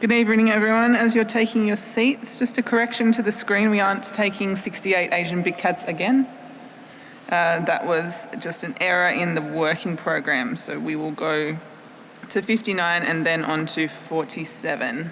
Good evening, everyone. As you're taking your seats, just a correction to the screen, we aren't taking 68 Asian big cats again. That was just an error in the working program, so we will go to 59 and then on to 47.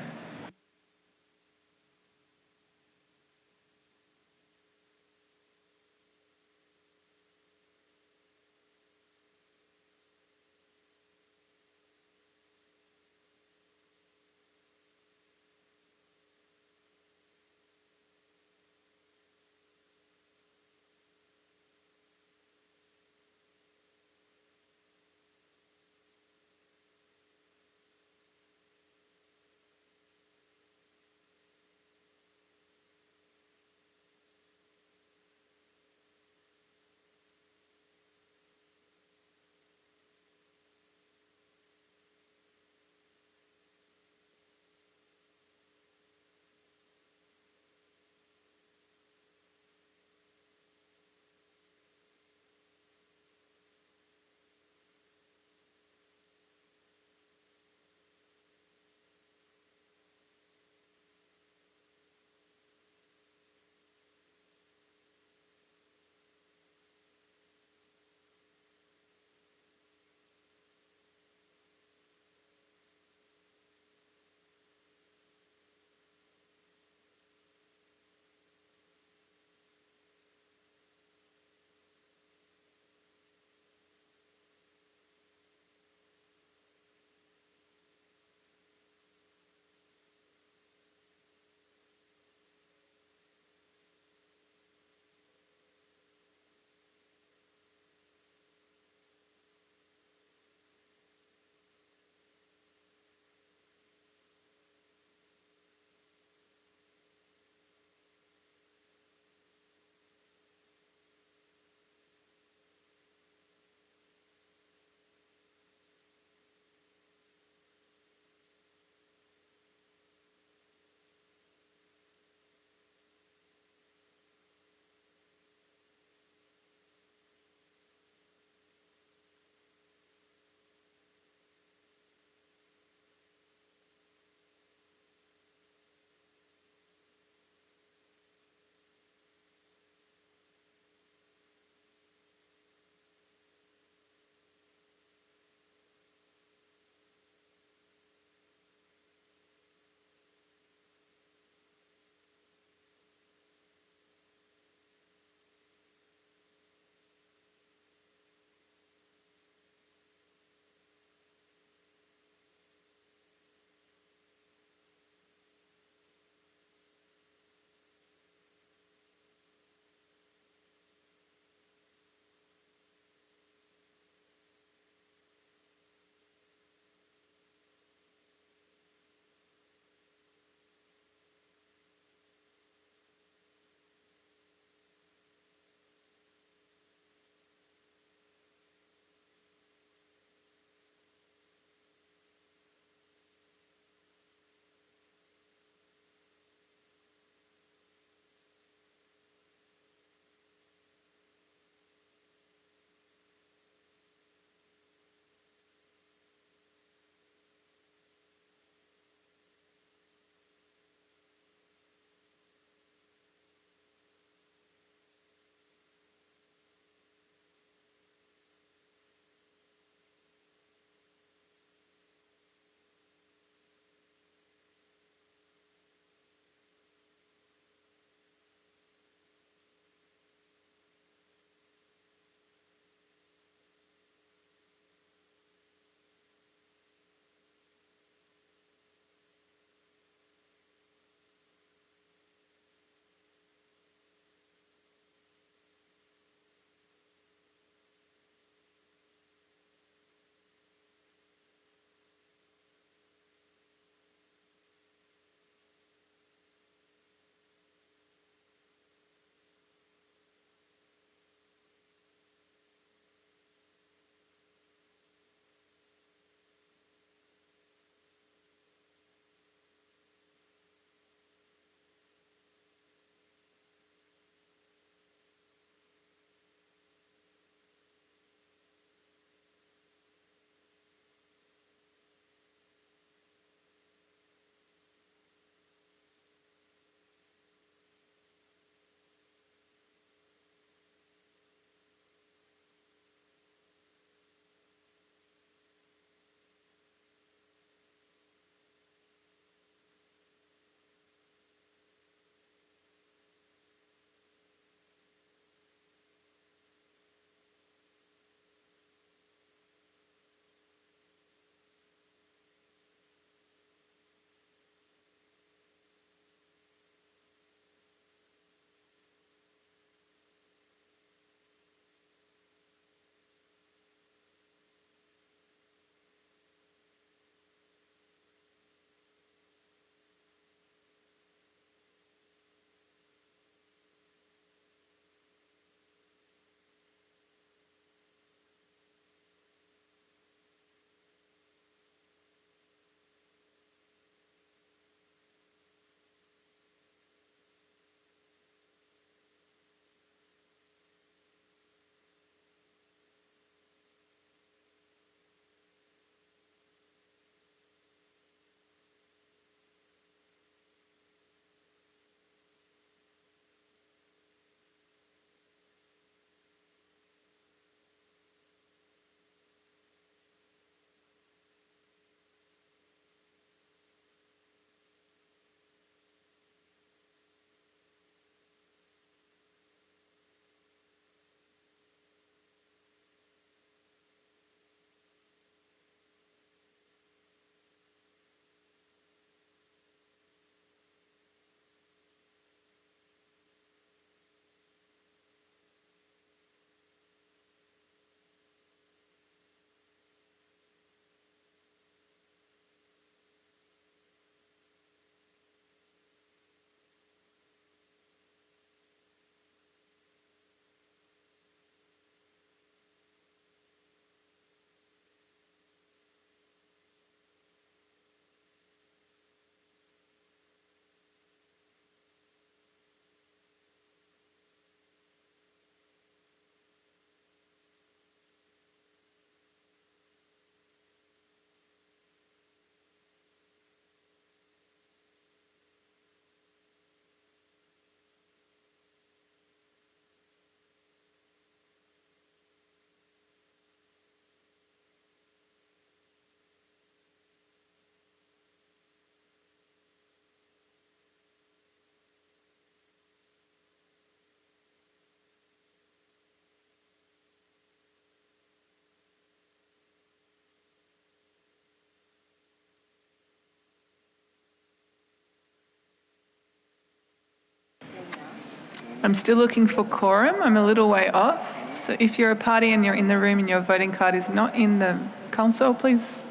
I'm still looking for quorum. I'm a little way off. So if you're a party and you're in the room and your voting card is not in the console, please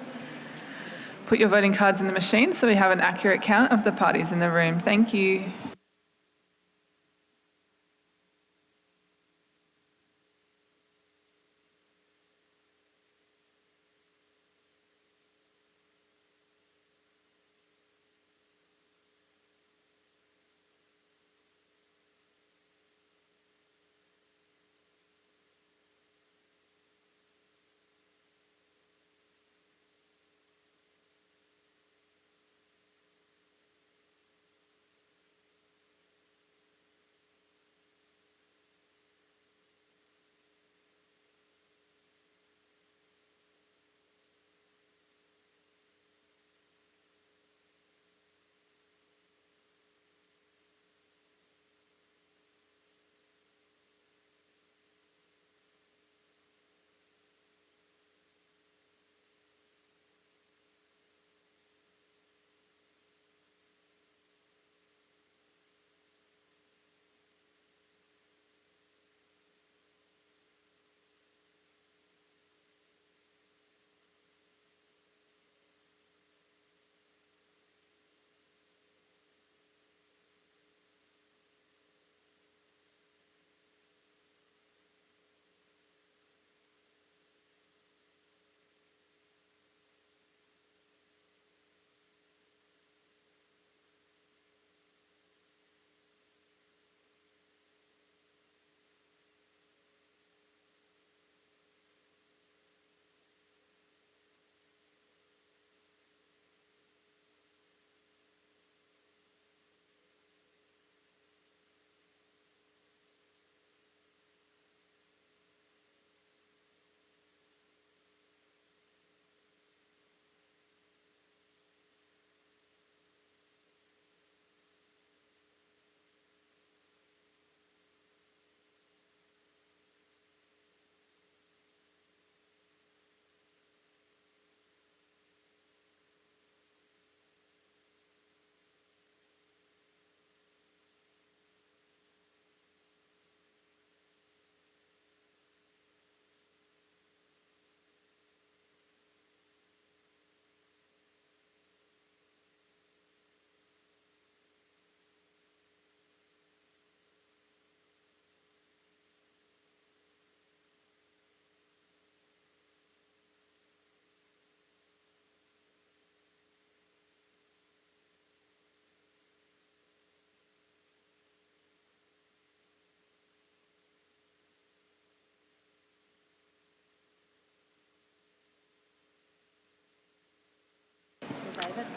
put your voting cards in the machine so we have an accurate count of the parties in the room. Thank you.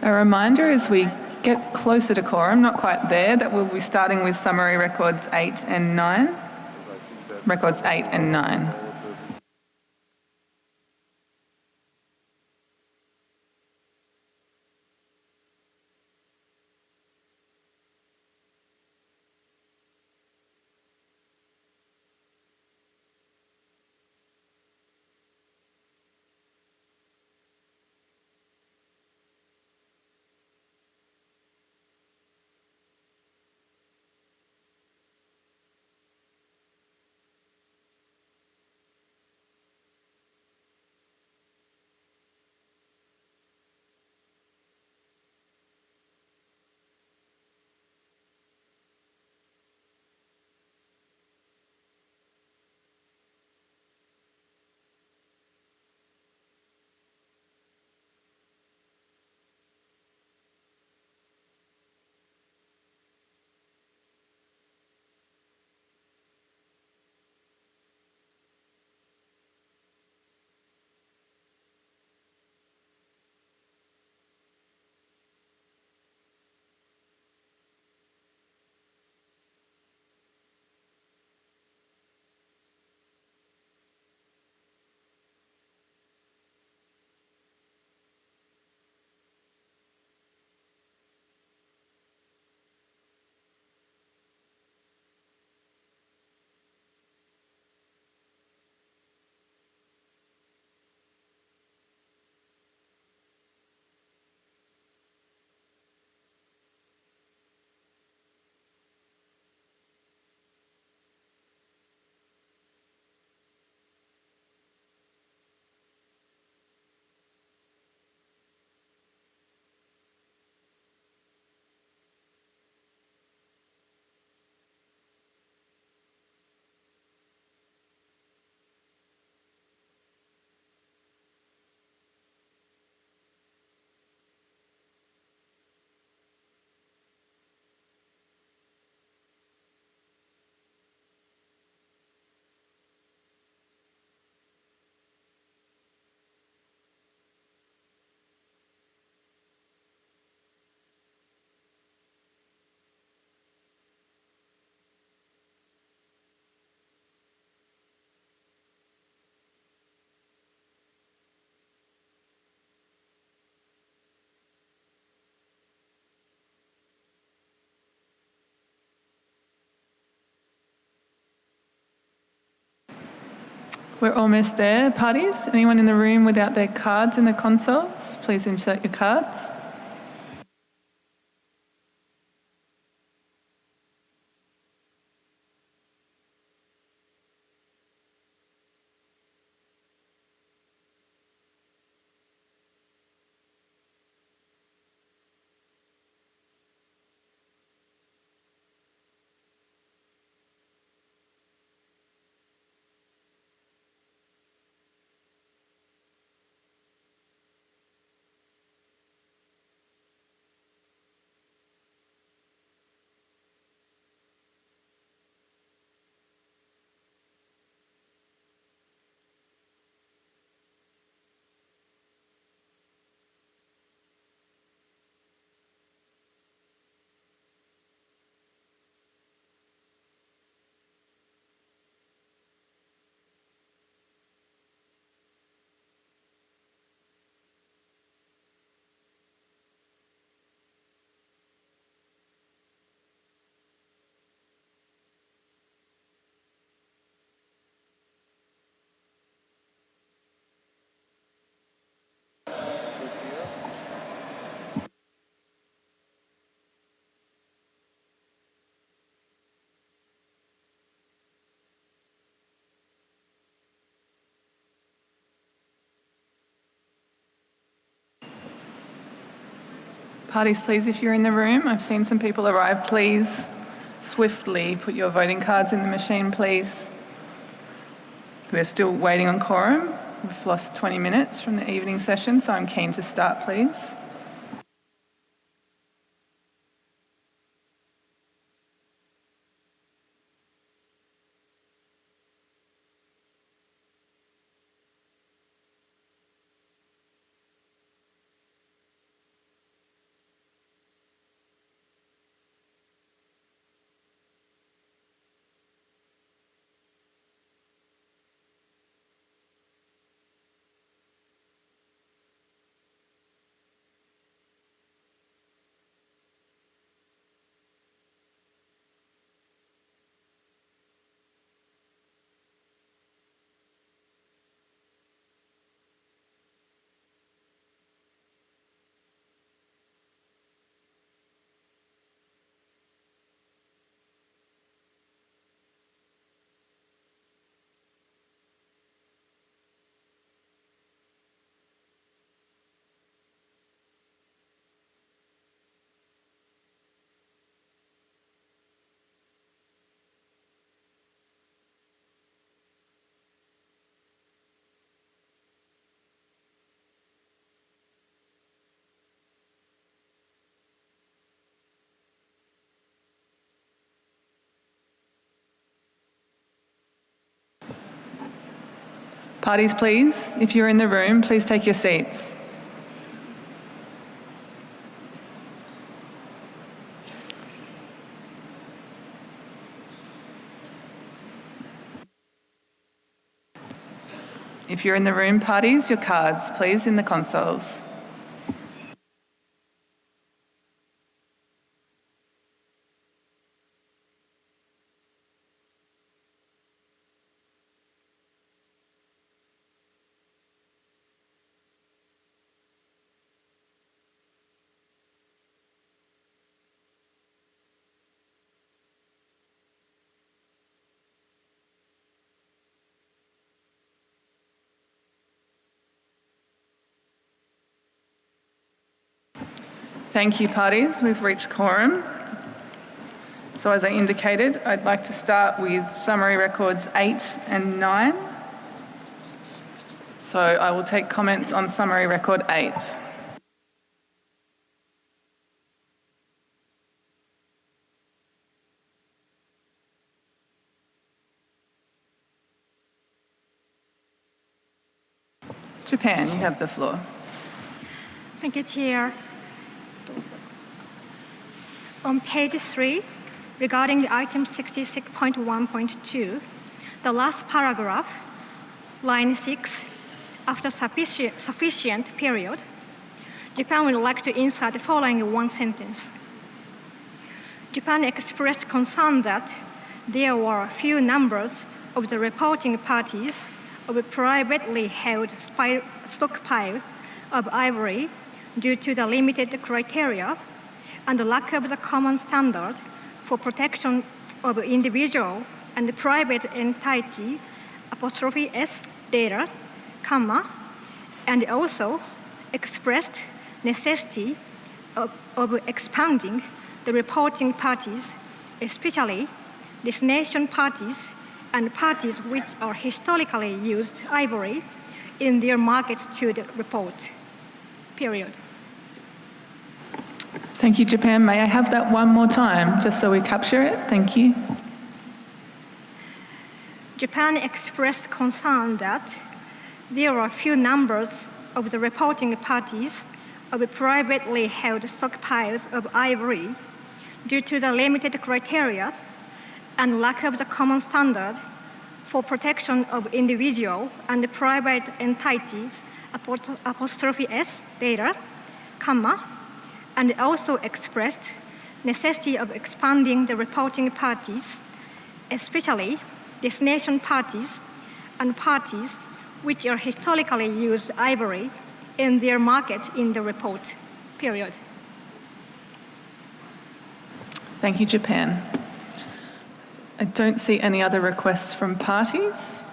A reminder as we get closer to quorum, not quite there, that we'll be starting with summary records 8 and 9. Records 8 and 9. We're almost there, parties. Anyone in the room without their cards in the consoles, please insert your cards. Parties, please, if you're in the room, I've seen some people arrive, please swiftly put your voting cards in the machine, please. We're still waiting on quorum. We've lost 20 minutes from the evening session, so I'm keen to start, please. Parties, please, if you're in the room, please take your seats. If you're in the room, parties, your cards, please, in the consoles. Thank you, parties. We've reached quorum. So as I indicated, I'd like to start with summary records 8 and 9. So I will take comments on summary record 8. Japan, you have the floor. Thank you, Chair. On page 3, regarding item 66.1.2, the last paragraph, line 6, after sufficient period, Japan would like to insert the following one sentence. Japan expressed concern that there were few numbers of the reporting parties of a privately held stockpile of ivory due to the limited criteria and the lack of the common standard for protection of individual and private entity '(s) data, and also expressed necessity of expanding the reporting parties, especially destination parties and parties which are historically used ivory in their market to the report, period. Thank you, Japan. May I have that one more time, just so we capture it? Thank you. Japan expressed concern that there are few numbers of the reporting parties of privately held stockpiles of ivory due to the limited criteria and lack of the common standard for protection of individual and private entities '(s) data, and also expressed necessity of expanding the reporting parties, especially destination parties and parties which are historically used ivory in their market in the report, period. Thank you, Japan. I don't see any other requests from parties.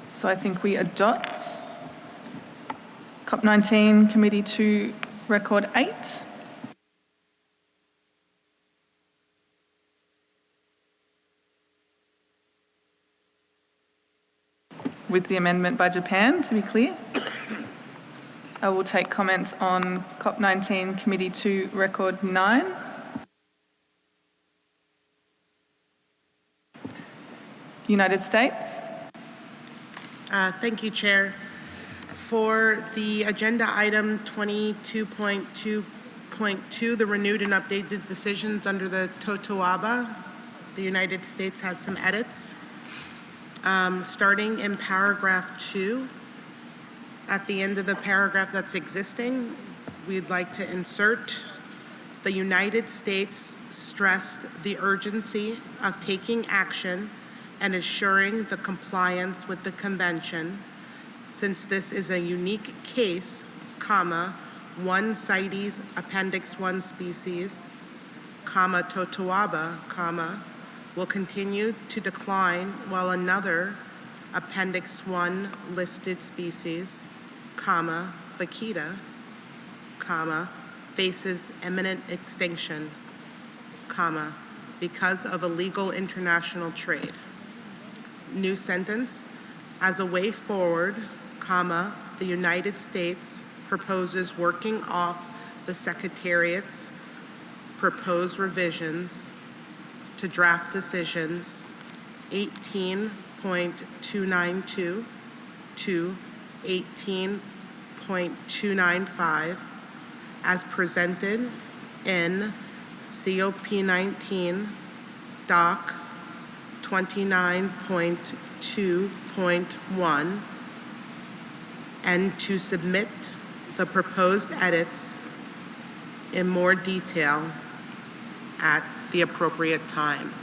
So I think we adopt CoP19 Committee 2 Record 8. With the amendment by Japan, to be clear. I will take comments on CoP19 Committee 2 Record 9. United States. Thank you, Chair. For the agenda item 22.2.2, the renewed and updated decisions under the TOTOABA, the United States has some edits. Starting in paragraph 2, at the end of the paragraph that's existing, we'd like to insert the United States stressed the urgency of taking action and ensuring the compliance with the convention, since this is a unique case, one CITES Appendix 1 species, TOTOABA, will continue to decline while another Appendix 1 listed species, vaquita, faces imminent extinction, because of illegal international trade. New sentence, as a way forward, the United States proposes working off the Secretariat's proposed revisions to draft decisions 18.292 to 18.295 as presented in CoP19 Doc 29.2.1 and to submit the proposed edits in more detail at the appropriate time.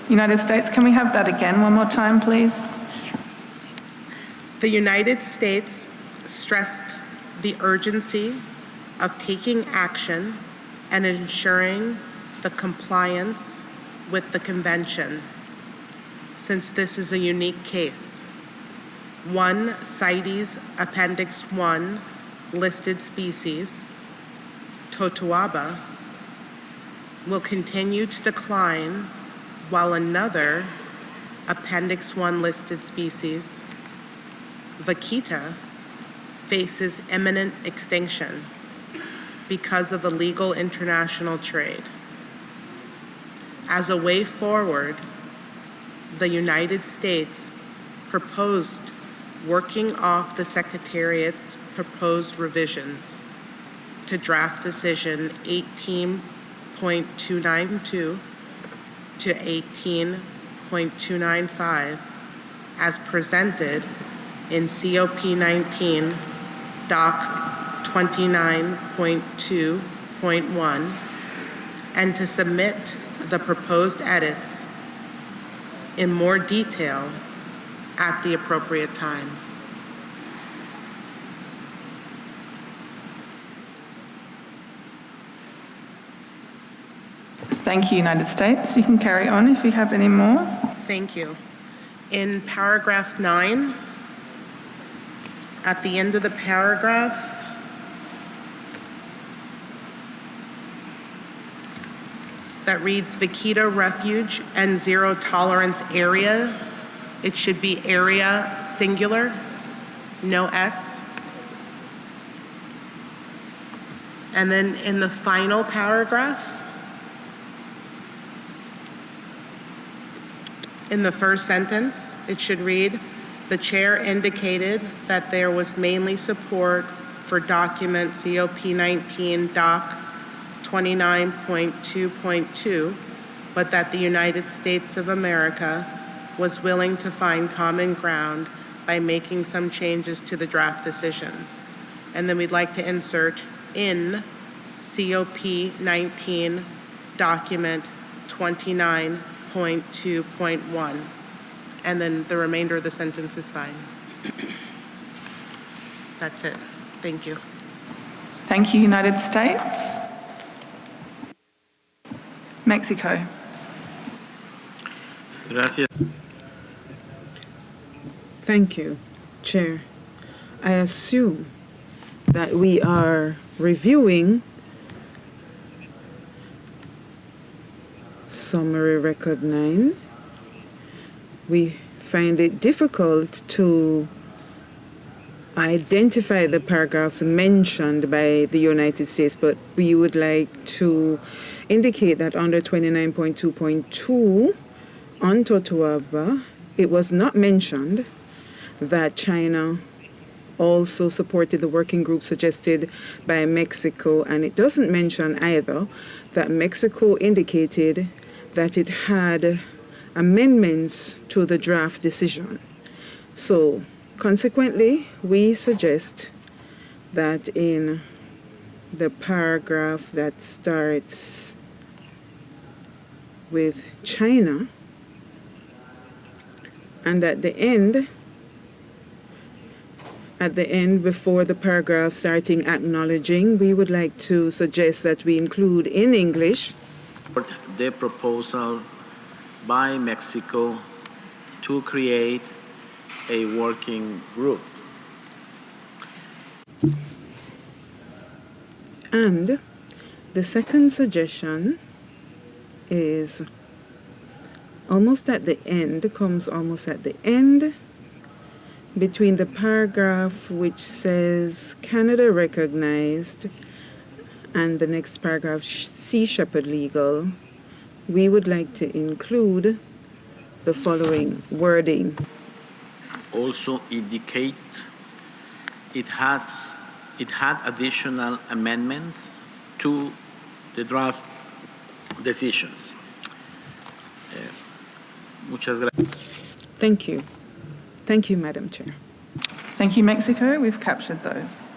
United States, can we have that again one more time, please? The United States stressed the urgency of taking action and ensuring the compliance with the convention, since this is a unique case. One CITES Appendix 1 listed species, TOTOABA, will continue to decline while another Appendix 1 listed species, vaquita, faces imminent extinction because of illegal international trade. As a way forward, the United States proposed working off the Secretariat's proposed revisions to draft decision 18.292 to 18.295 as presented in COP19 Doc 29.2.1 and to submit the proposed edits in more detail at the appropriate time. Thank you, United States. You can carry on if you have any more. Thank you. In paragraph 9, at the end of the paragraph, that reads Vaquita Refuge and Zero Tolerance Areas, it should be area singular, no S. And then in the final paragraph, in the first sentence, it should read, the chair indicated that there was mainly support for document COP19 Doc 29.2.2, but that the United States of America was willing to find common ground by making some changes to the draft decisions. And then we'd like to insert in COP19 document 29.2.1. And then the remainder of the sentence is fine. That's it. Thank you. Thank you, United States. Mexico. Gracias. Thank you, Chair. I assume that we are reviewing Summary Record 9. We find it difficult to identify the paragraphs mentioned by the United States, but we would like to indicate that under 29.2.2 on Totoaba, it was not mentioned that China also supported the working group suggested by Mexico, and it doesn't mention either that Mexico indicated that it had amendments to the draft decision. So, consequently, we suggest that in the paragraph that starts with China, and at the end before the paragraph starting acknowledging, we would like to suggest that we include in English The proposal by Mexico to create a working group. And the second suggestion is almost at the end, between the paragraph which says Canada recognized and the next paragraph, Sea Shepherd Legal, we would like to include the following wording. Also indicate it had additional amendments to the draft decisions. Muchas gracias. Thank you. Thank you, Madam Chair. Thank you, Mexico. We've captured those.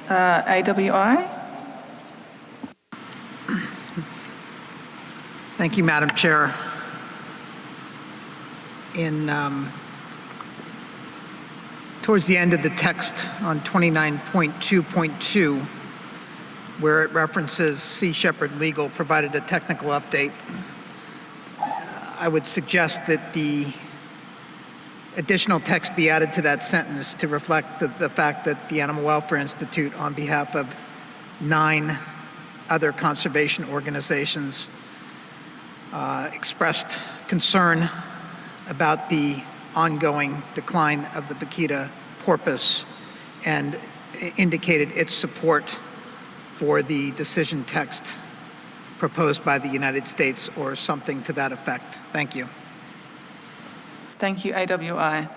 AWI. Thank you, Madam Chair. Towards the end of the text on 29.2.2, where it references Sea Shepherd Legal provided a technical update, I would suggest that the additional text be added to that sentence to reflect the fact that the Animal Welfare Institute, on behalf of 9 other conservation organizations expressed concern about the ongoing decline of the Vaquita porpoise and indicated its support for the decision text proposed by the United States or something to that effect. Thank you. Thank you, AWI.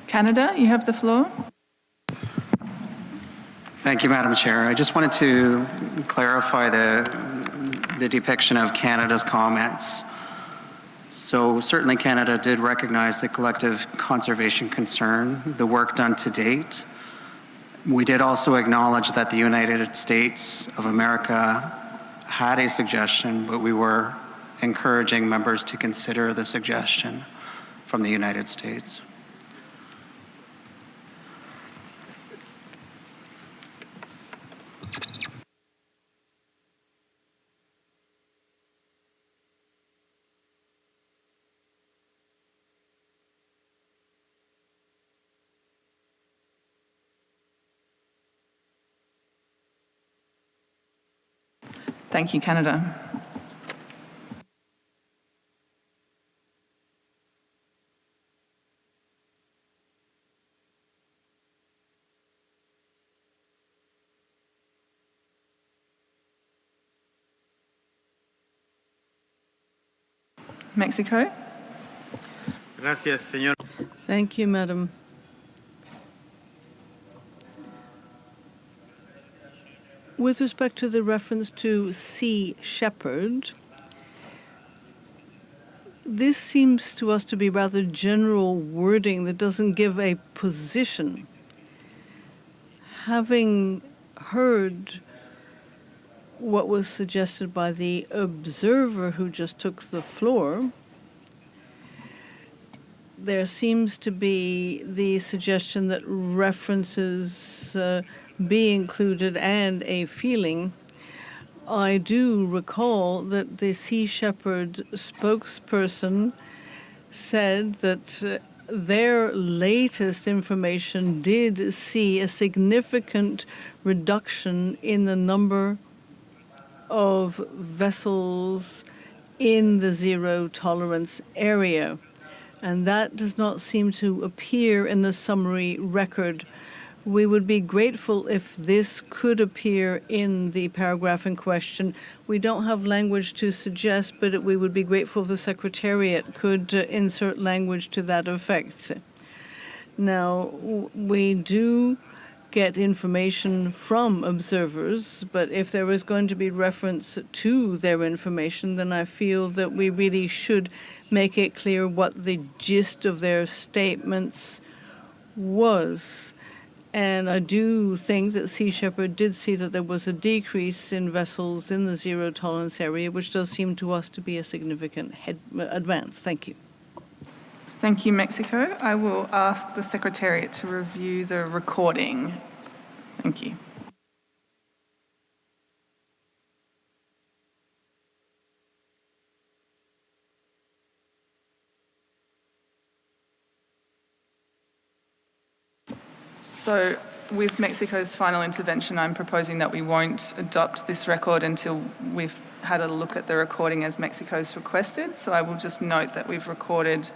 Canada, you have the floor. Thank you, Madam Chair. I just wanted to clarify the depiction of Canada's comments. So certainly Canada did recognize the collective conservation concern, the work done to date. We did also acknowledge that the United States of America had a suggestion, but we were encouraging members to consider the suggestion from the United States. Thank you, Canada. Mexico. Gracias, señor. Thank you, Madam. With respect to the reference to Sea Shepherd, this seems to us to be rather general wording that doesn't give a position. Having heard what was suggested by the observer who just took the floor, there seems to be the suggestion that references be included and a feeling. I do recall that the Sea Shepherd spokesperson said that their latest information did see a significant reduction in the number of vessels in the zero tolerance area. And that does not seem to appear in the summary record. We would be grateful if this could appear in the paragraph in question. We don't have language to suggest, but we would be grateful if the Secretariat could insert language to that effect. Now, we do get information from observers, but if there is going to be reference to their information, then I feel that we really should make it clear what the gist of their statements was. And I do think that Sea Shepherd did see that there was a decrease in vessels in the zero tolerance area, which does seem to us to be a significant advance. Thank you. Thank you, Mexico. I will ask the Secretariat to review the recording. Thank you. So with Mexico's final intervention, I'm proposing that we won't adopt this record until we've had a look at the recording as Mexico's requested. So I will just note that we've recorded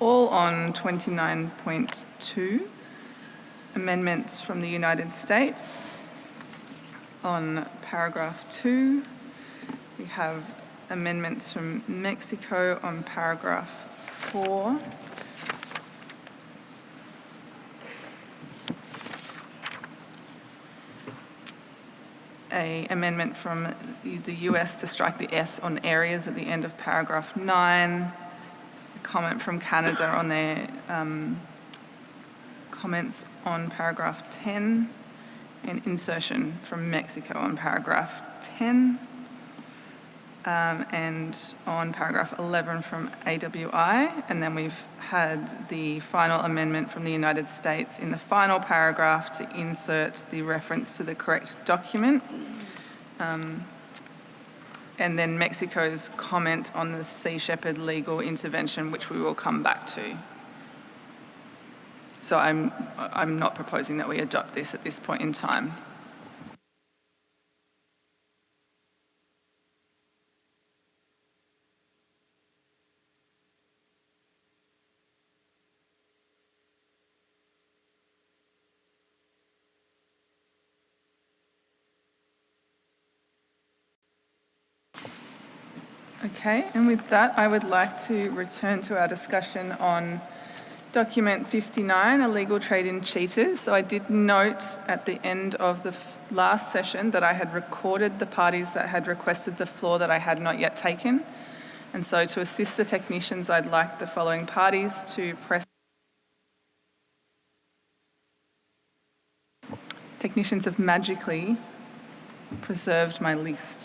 all on 29.2 amendments from the United States. On paragraph 2, we have amendments from Mexico on paragraph 4. An amendment from the US to strike the S on areas at the end of paragraph 9. A comment from Canada on their comments on paragraph 10. An insertion from Mexico on paragraph 10, and on paragraph 11 from AWI, and then we've had the final amendment from the United States in the final paragraph to insert the reference to the correct document, and then Mexico's comment on the Sea Shepherd legal intervention, which we will come back to. So I'm not proposing that we adopt this at this point in time. Okay, and with that, I would like to return to our discussion on document 59, illegal trade in CITES. So I did note at the end of the last session that I had recorded the parties that had requested the floor that I had not yet taken. And so to assist the technicians, I'd like the following parties to press. Technicians have magically preserved my list.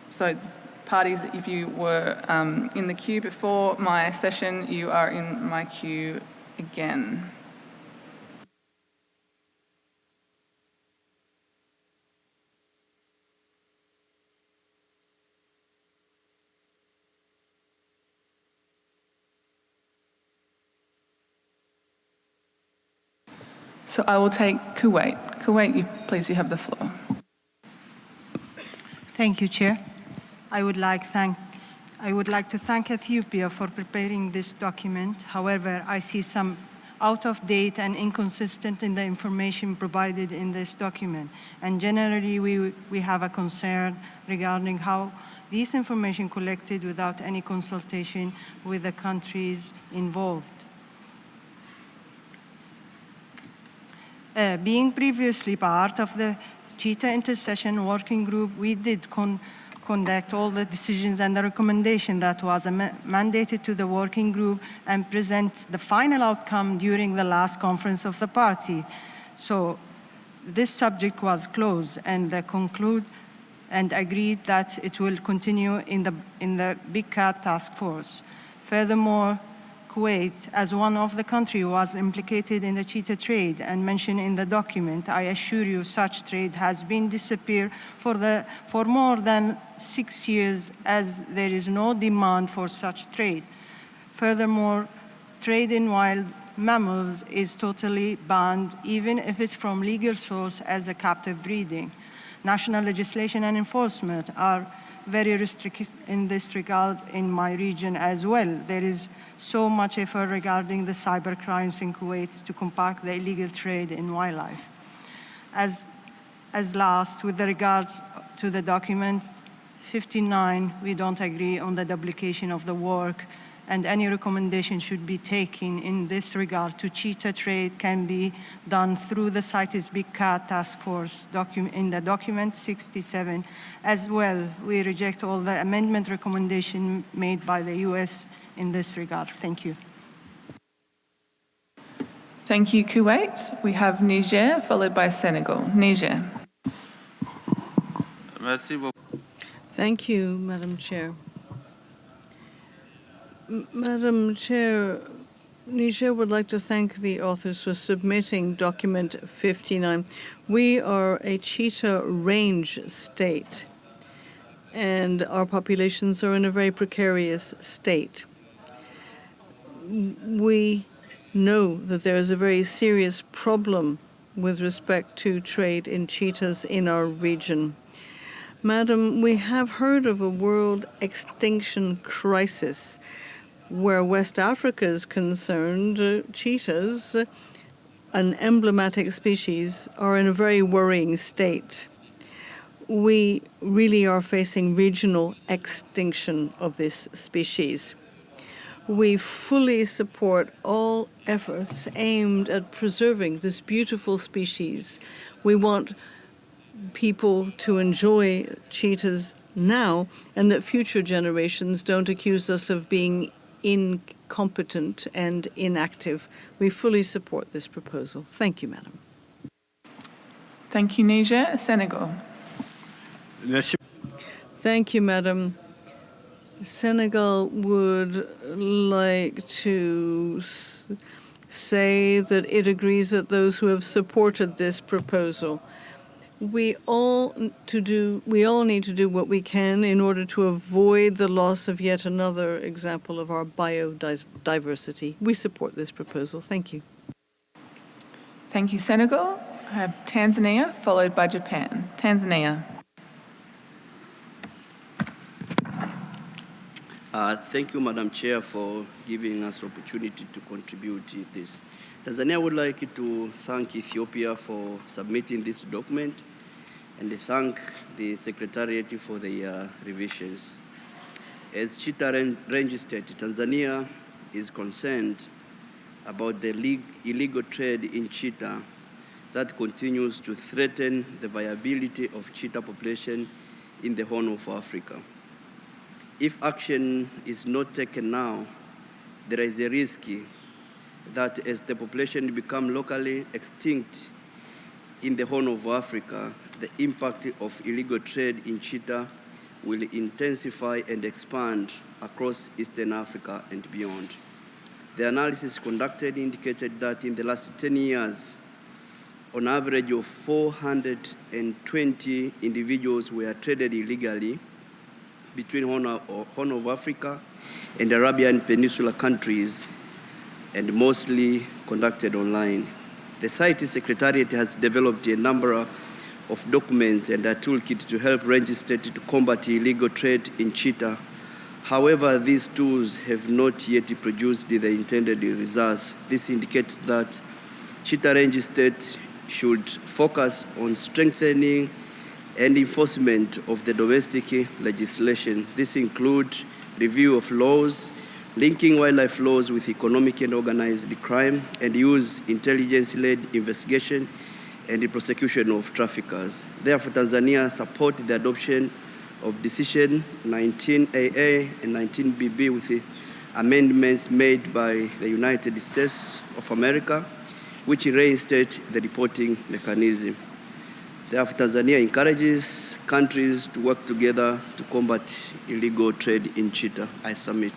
So parties, if you were in the queue before my session, you are in my queue again. So I will take Kuwait. Kuwait, please, you have the floor. Thank you, Chair. I would like to thank Ethiopia for preparing this document. However, I see some out of date and inconsistent in the information provided in this document. And generally, we have a concern regarding how this information collected without any consultation with the countries involved. Being previously part of the CITES Intercession Working Group, we did conduct all the decisions and the recommendation that was mandated to the working group and present the final outcome during the last conference of the party. So this subject was closed, and conclude and agreed that it will continue in the Big Cat Task Force. Furthermore, Kuwait, as one of the countries, was implicated in the cheetah trade and mentioned in the document. I assure you, such trade has been disappeared for more than 6 years, as there is no demand for such trade. Furthermore, trade in wild mammals is totally banned, even if it's from legal source as a captive breeding. National legislation and enforcement are very restricted in this regard in my region as well. There is so much effort regarding the cyber crimes in Kuwait to combat the illegal trade in wildlife. As last, with regards to the document 59, we don't agree on the duplication of the work, and any recommendation should be taken in this regard to cheetah trade can be done through the CITES Big Cat Task Force in the document 67. As well, we reject all the amendment recommendation made by the US in this regard. Thank you. Thank you, Kuwait. We have Niger, followed by Senegal. Niger. Thank you, Madam Chair. Madam Chair, Niger would like to thank the authors for submitting document 59. We are a cheetah range state, and our populations are in a very precarious state. We know that there is a very serious problem with respect to trade in cheetahs in our region. Madam, we have heard of a world extinction crisis. Where West Africa is concerned, cheetahs, an emblematic species, are in a very worrying state. We really are facing regional extinction of this species. We fully support all efforts aimed at preserving this beautiful species. We want people to enjoy cheetahs now, and that future generations don't accuse us of being incompetent and inactive. We fully support this proposal. Thank you, Madam. Thank you, Niger. Senegal. Merci. Thank you, Madam. Senegal would like to say that it agrees that those who have supported this proposal, we all need to do what we can in order to avoid the loss of yet another example of our biodiversity. We support this proposal. Thank you. Thank you, Senegal. I have Tanzania, followed by Japan. Tanzania. Thank you, Madam Chair, for giving us opportunity to contribute to this. Tanzania would like to thank Ethiopia for submitting this document and thank the Secretariat for the revisions. As Cheetah Range State, Tanzania is concerned about the illegal trade in cheetah that continues to threaten the viability of cheetah population in the Horn of Africa. If action is not taken now, there is a risk that as the population become locally extinct in the Horn of Africa, the impact of illegal trade in cheetah will intensify and expand across Eastern Africa and beyond. The analysis conducted indicated that in the last 10 years, on average of 420 individuals were traded illegally between Horn of Africa and Arabian Peninsula countries, and mostly conducted online. The CITES Secretariat has developed a number of documents and a toolkit to help range states to combat illegal trade in cheetah. However, these tools have not yet produced the intended results. This indicates that cheetah range states should focus on strengthening and enforcement of the domestic legislation. This includes review of laws, linking wildlife laws with economic and organized crime, and use intelligence-led investigation and the prosecution of traffickers. Therefore, Tanzania supports the adoption of Decision 19AA and 19BB with the amendments made by the United States of America, which reinstate the reporting mechanism. Therefore, Tanzania encourages countries to work together to combat illegal trade in cheetah. I submit.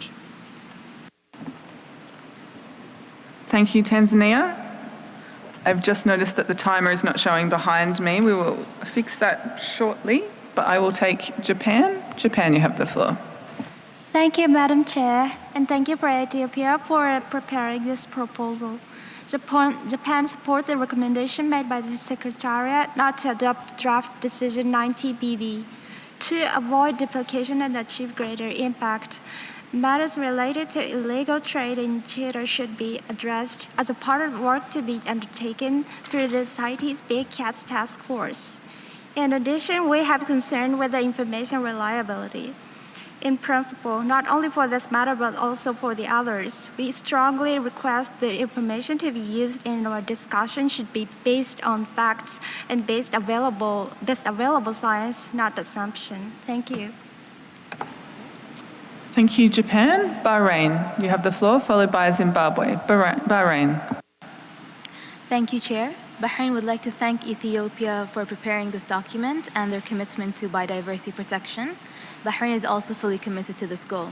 Thank you, Tanzania. I've just noticed that the timer is not showing behind me. We will fix that shortly, but I will take Japan. Japan, you have the floor. Thank you, Madam Chair, and thank you for Ethiopia for preparing this proposal. Japan supports the recommendation made by the Secretariat not to adopt draft decision 90BB. To avoid duplication and achieve greater impact, matters related to illegal trade in cheetah should be addressed as a part of work to be undertaken through the CITES Big Cats Task Force. In addition, we have concern with the information reliability. In principle, not only for this matter but also for the others, we strongly request the information to be used in our discussion should be based on facts and best available science, not assumption. Thank you. Thank you, Japan. Bahrain, you have the floor, followed by Zimbabwe. Bahrain. Thank you, Chair. Bahrain would like to thank Ethiopia for preparing this document and their commitment to biodiversity protection. Bahrain is also fully committed to this goal.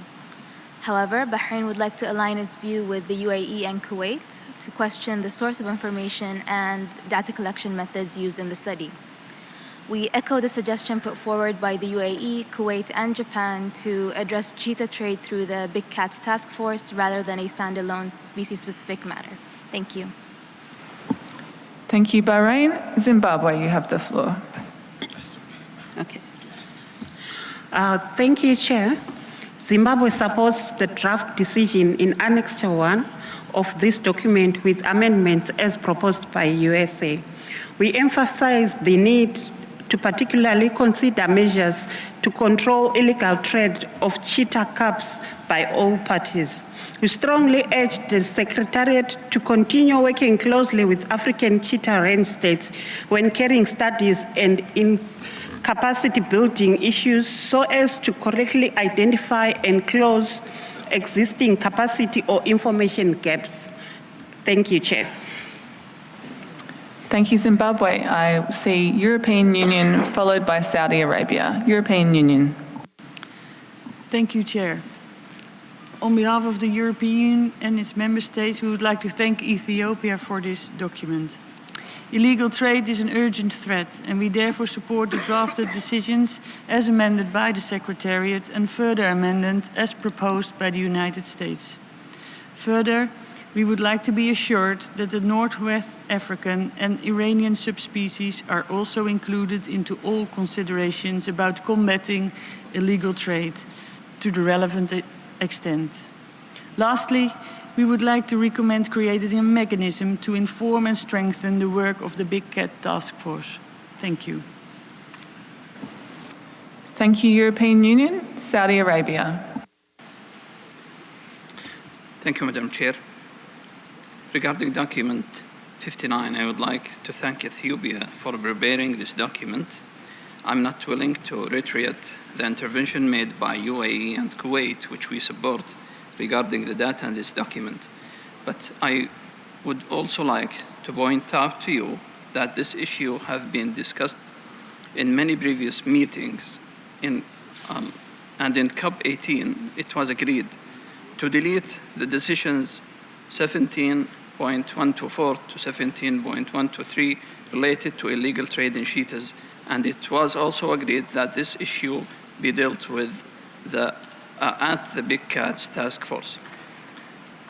However, Bahrain would like to align its view with the UAE and Kuwait to question the source of information and data collection methods used in the study. We echo the suggestion put forward by the UAE, Kuwait, and Japan to address cheetah trade through the Big Cats Task Force rather than a standalone species-specific matter. Thank you. Thank you, Bahrain. Zimbabwe, you have the floor. Okay. Thank you, Chair. Zimbabwe supports the draft decision in Annex 1 of this document with amendments as proposed by USA. We emphasize the need to particularly consider measures to control illegal trade of cheetah cubs by all parties. We strongly urge the Secretariat to continue working closely with African cheetah range states when carrying studies and in capacity building issues so as to correctly identify and close existing capacity or information gaps. Thank you, Chair. Thank you, Zimbabwe. I see European Union followed by Saudi Arabia. European Union. Thank you, Chair. On behalf of the European Union and its member states, we would like to thank Ethiopia for this document. Illegal trade is an urgent threat, and we therefore support the drafted decisions as amended by the Secretariat and further amended as proposed by the United States. Further, we would like to be assured that the Northwest African and Iranian subspecies are also included into all considerations about combating illegal trade to the relevant extent. Lastly, we would like to recommend creating a mechanism to inform and strengthen the work of the Big Cat Task Force. Thank you. Thank you, European Union. Saudi Arabia. Thank you, Madam Chair. Regarding document 59, I would like to thank Ethiopia for preparing this document. I'm not willing to reiterate the intervention made by UAE and Kuwait, which we support, regarding the data in this document. But I would also like to point out to you that this issue has been discussed in many previous meetings, and in CoP18 it was agreed to delete the decisions 17.124 to 17.123 related to illegal trade in CITES, and it was also agreed that this issue be dealt with at the Big Cats Task Force.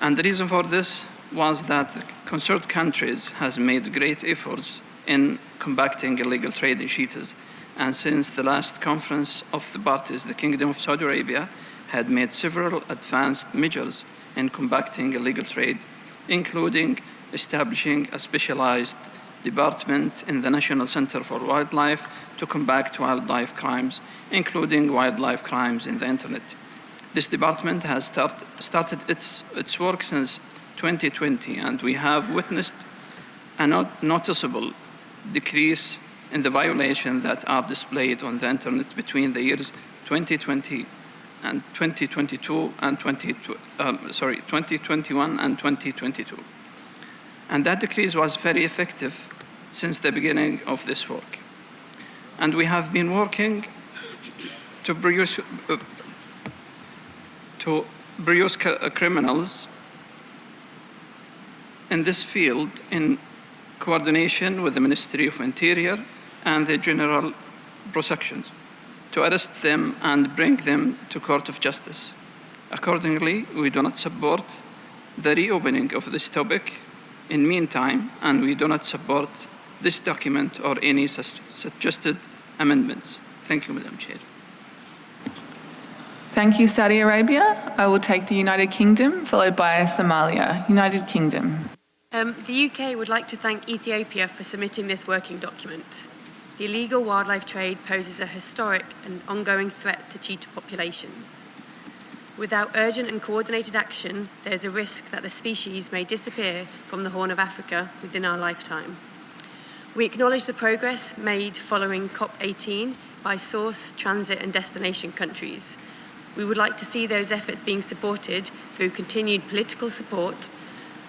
And the reason for this was that concerned countries has made great efforts in combating illegal trade in CITES. And since the last conference of the parties, the Kingdom of Saudi Arabia had made several advanced measures in combating illegal trade, including establishing a specialized department in the National Center for Wildlife to combat wildlife crimes, including wildlife crimes in the internet. This department has started its work since 2020, and we have witnessed a noticeable decrease in the violations that are displayed on the internet between the years 2020 and 2022 and 2021 and 2022. And that decrease was very effective since the beginning of this work. And we have been working to produce criminals in this field in coordination with the Ministry of Interior and the General Prosecutions to arrest them and bring them to court of justice. Accordingly, we do not support the reopening of this topic in meantime, and we do not support this document or any suggested amendments. Thank you, Madam Chair. Thank you, Saudi Arabia. I will take the United Kingdom, followed by Somalia. United Kingdom. The UK would like to thank Ethiopia for submitting this working document. The illegal wildlife trade poses a historic and ongoing threat to cheetah populations. Without urgent and coordinated action, there is a risk that the species may disappear from the Horn of Africa within our lifetime. We acknowledge the progress made following COP18 by source, transit and destination countries. We would like to see those efforts being supported through continued political support,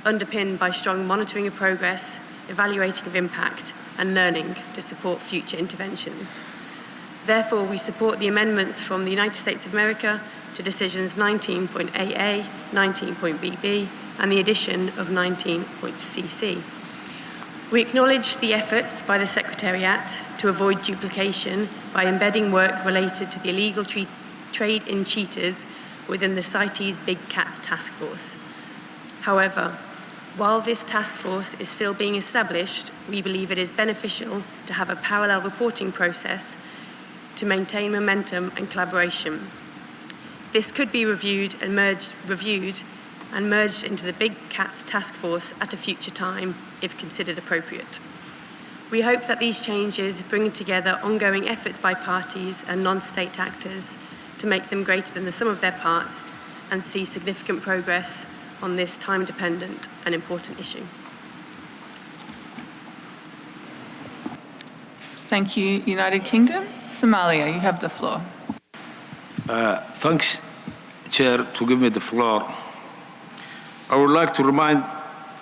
underpinned by strong monitoring of progress, evaluating of impact, and learning to support future interventions. Therefore, we support the amendments from the United States of America to decisions 19.AA, 19.BB, and the addition of 19.CC. We acknowledge the efforts by the Secretariat to avoid duplication by embedding work related to the illegal trade in cheetahs within the CITES Big Cats Task Force. However, while this task force is still being established, we believe it is beneficial to have a parallel reporting process to maintain momentum and collaboration. This could be reviewed and merged into the Big Cats Task Force at a future time, if considered appropriate. We hope that these changes bring together ongoing efforts by parties and non-state actors to make them greater than the sum of their parts and see significant progress on this time-dependent and important issue. Thank you, United Kingdom. Somalia, you have the floor. Thanks, Chair, to give me the floor. I would like to remind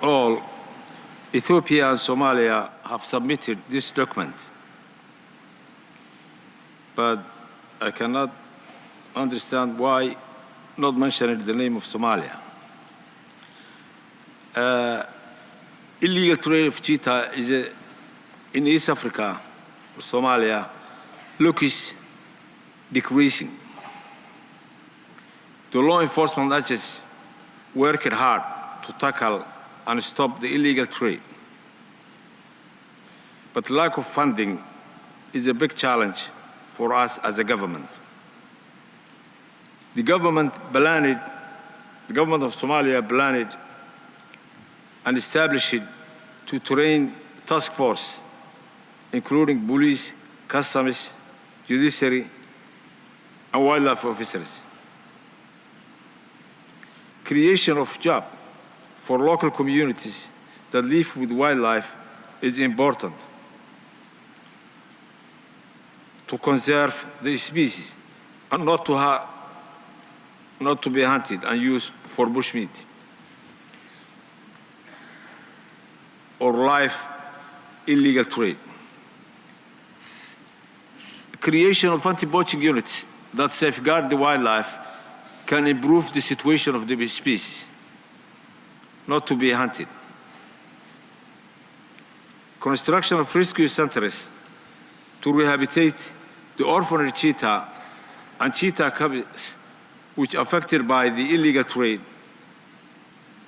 all, Ethiopia and Somalia have submitted this document, but I cannot understand why not mentioning the name of Somalia. Illegal trade of cheetah in East Africa, Somalia, looks decreasing. The law enforcement agencies worked hard to tackle and stop the illegal trade. But lack of funding is a big challenge for us as a government. The government of Somalia planned and established to train task force, including police, customs, judiciary, and wildlife officers. Creation of jobs for local communities that live with wildlife is important to conserve the species and not to be hunted and used for bushmeat or live illegal trade. Creation of anti-poaching units that safeguard the wildlife can improve the situation of the species, not to be hunted. Construction of rescue centers to rehabilitate the orphaned cheetah and cheetah cubs which are affected by the illegal trade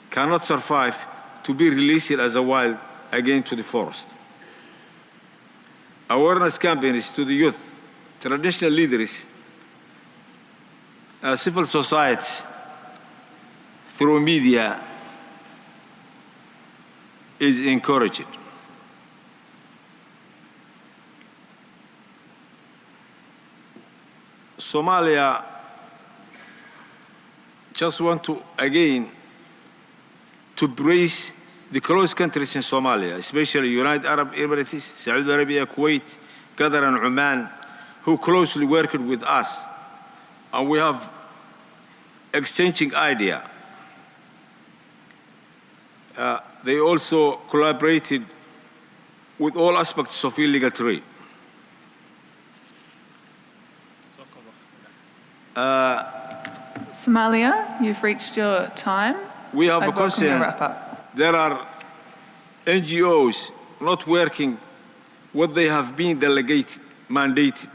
cannot survive to be released as a wild again to the forest. Awareness campaigns to the youth, traditional leaders, civil society, through media is encouraged. Somalia just want to, again, to praise the close countries in Somalia, especially United Arab Emirates, Saudi Arabia, Kuwait, Qatar, and Oman, who closely worked with us. And we have exchanging ideas. They also collaborated with all aspects of illegal trade. Somalia, you've reached your time. We have I'd a question. welcome your wrap up. There are NGOs not working what they have been mandated.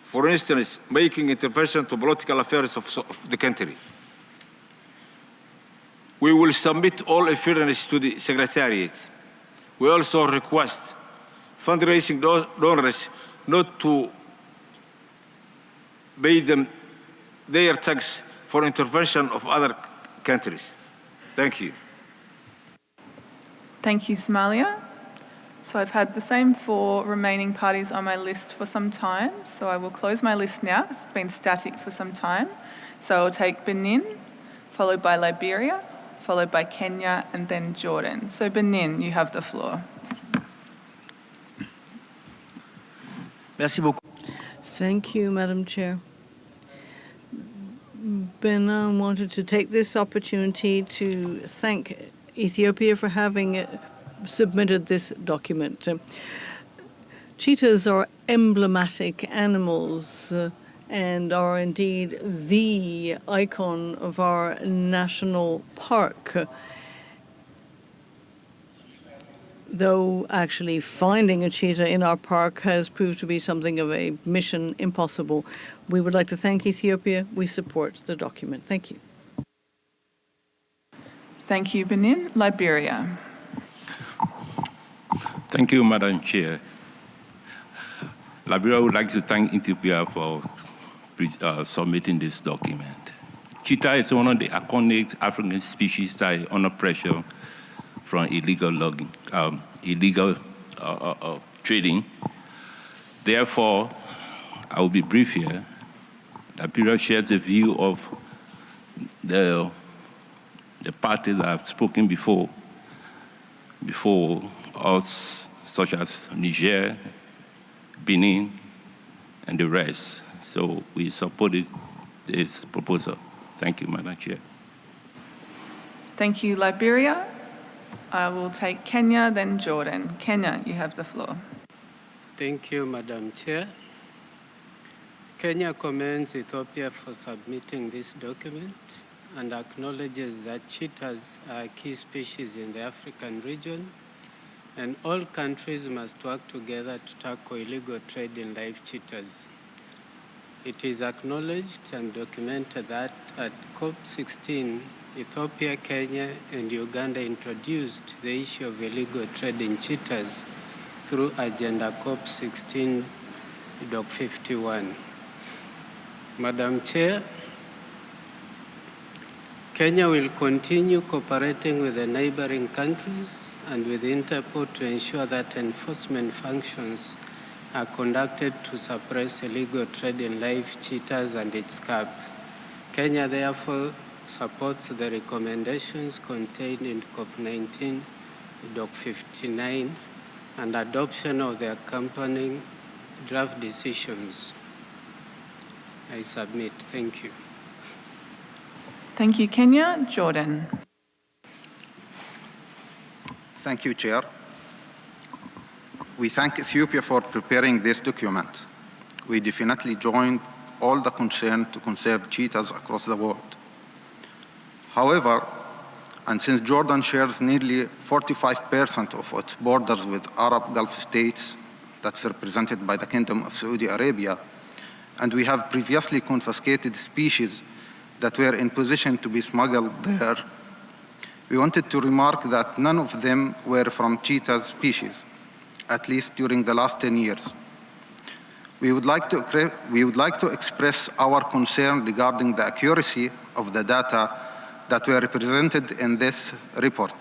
For instance, making intervention to political affairs of the country. We will submit all evidence to the Secretariat. We also request fundraising donors not to pay them their tax for intervention of other countries. Thank you. Thank you, Somalia. So I've had the same 4 remaining parties on my list for some time. So I will close my list now because it's been static for some time. So I'll take Benin, followed by Liberia, followed by Kenya, and then Jordan. So Benin, you have the floor. Merci beaucoup. Thank you, Madam Chair. Benin wanted to take this opportunity to thank Ethiopia for having submitted this document. Cheetahs are emblematic animals and are indeed the icon of our national park. Though actually finding a cheetah in our park has proved to be something of a mission impossible. We would like to thank Ethiopia. We support the document. Thank you. Thank you, Benin. Liberia. Thank you, Madam Chair. Liberia would like to thank Ethiopia for submitting this document. Cheetah is one of the iconic African species that is under pressure from illegal logging, illegal trading. Therefore, I will be brief here. Liberia shares the view of the parties that have spoken before us, such as Niger, Benin, and the rest. So we supported this proposal. Thank you, Madam Chair. Thank you, Liberia. I will take Kenya, then Jordan. Kenya, you have the floor. Thank you, Madam Chair. Kenya commends Ethiopia for submitting this document and acknowledges that cheetahs are a key species in the African region, and all countries must work together to tackle illegal trade in live cheetahs. It is acknowledged and documented that at CoP19, Ethiopia, Kenya, and Uganda introduced the issue of illegal trade in cheetahs through Agenda CoP16, Doc 51. Madam Chair, Kenya will continue cooperating with the neighboring countries and with Interpol to ensure that enforcement functions are conducted to suppress illegal trade in live cheetahs and its cubs. Kenya therefore supports the recommendations contained in COP19, Doc 59, and adoption of the accompanying draft decisions. I submit. Thank you. Thank you, Kenya. Jordan. Thank you, Chair. We thank Ethiopia for preparing this document. We definitely joined all the concern to conserve cheetahs across the world. However, and since Jordan shares nearly 45% of its borders with Arab Gulf states, that's represented by the Kingdom of Saudi Arabia, and we have previously confiscated species that were in position to be smuggled there, we wanted to remark that none of them were from cheetah species, at least during the last 10 years. We would like to express our concern regarding the accuracy of the data that were represented in this report.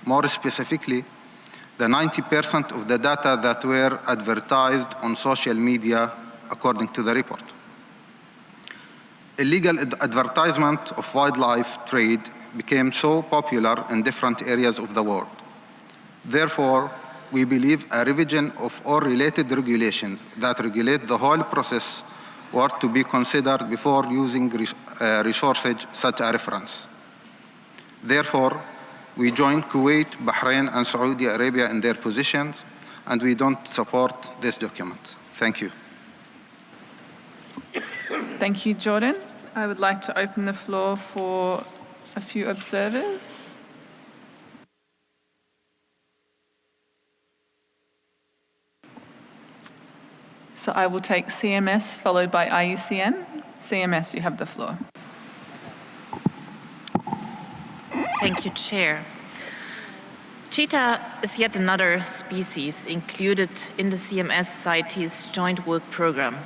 More specifically, the 90% of the data that were advertised on social media according to the report. Illegal advertisement of wildlife trade became so popular in different areas of the world. Therefore, we believe a revision of all related regulations that regulate the whole process were to be considered before using resources such as reference. Therefore, we join Kuwait, Bahrain, and Saudi Arabia in their positions, and we don't support this document. Thank you. Thank you, Jordan. I would like to open the floor for a few observers. So I will take CMS followed by IUCN. CMS, you have the floor. Thank you, Chair. Cheetah is yet another species included in the CMS CITES joint work program.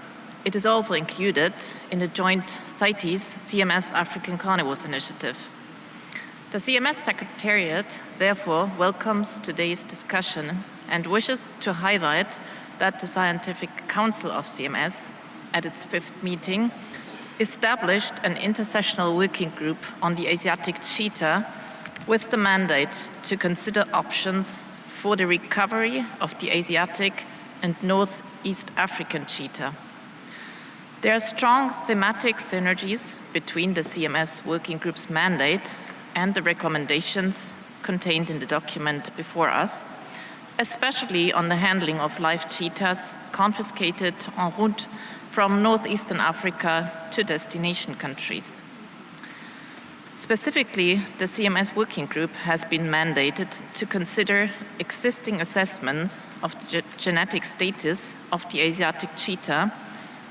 It is also included in the joint CITES CMS African Carnivores Initiative. The CMS Secretariat therefore welcomes today's discussion and wishes to highlight that the Scientific Council of CMS, at its 5th meeting, established an intersessional working group on the Asiatic cheetah with the mandate to consider options for the recovery of the Asiatic and Northeast African cheetah. There are strong thematic synergies between the CMS working group's mandate and the recommendations contained in the document before us, especially on the handling of live cheetahs confiscated en route from northeastern Africa to destination countries. Specifically, the CMS working group has been mandated to consider existing assessments of the genetic status of the Asiatic cheetah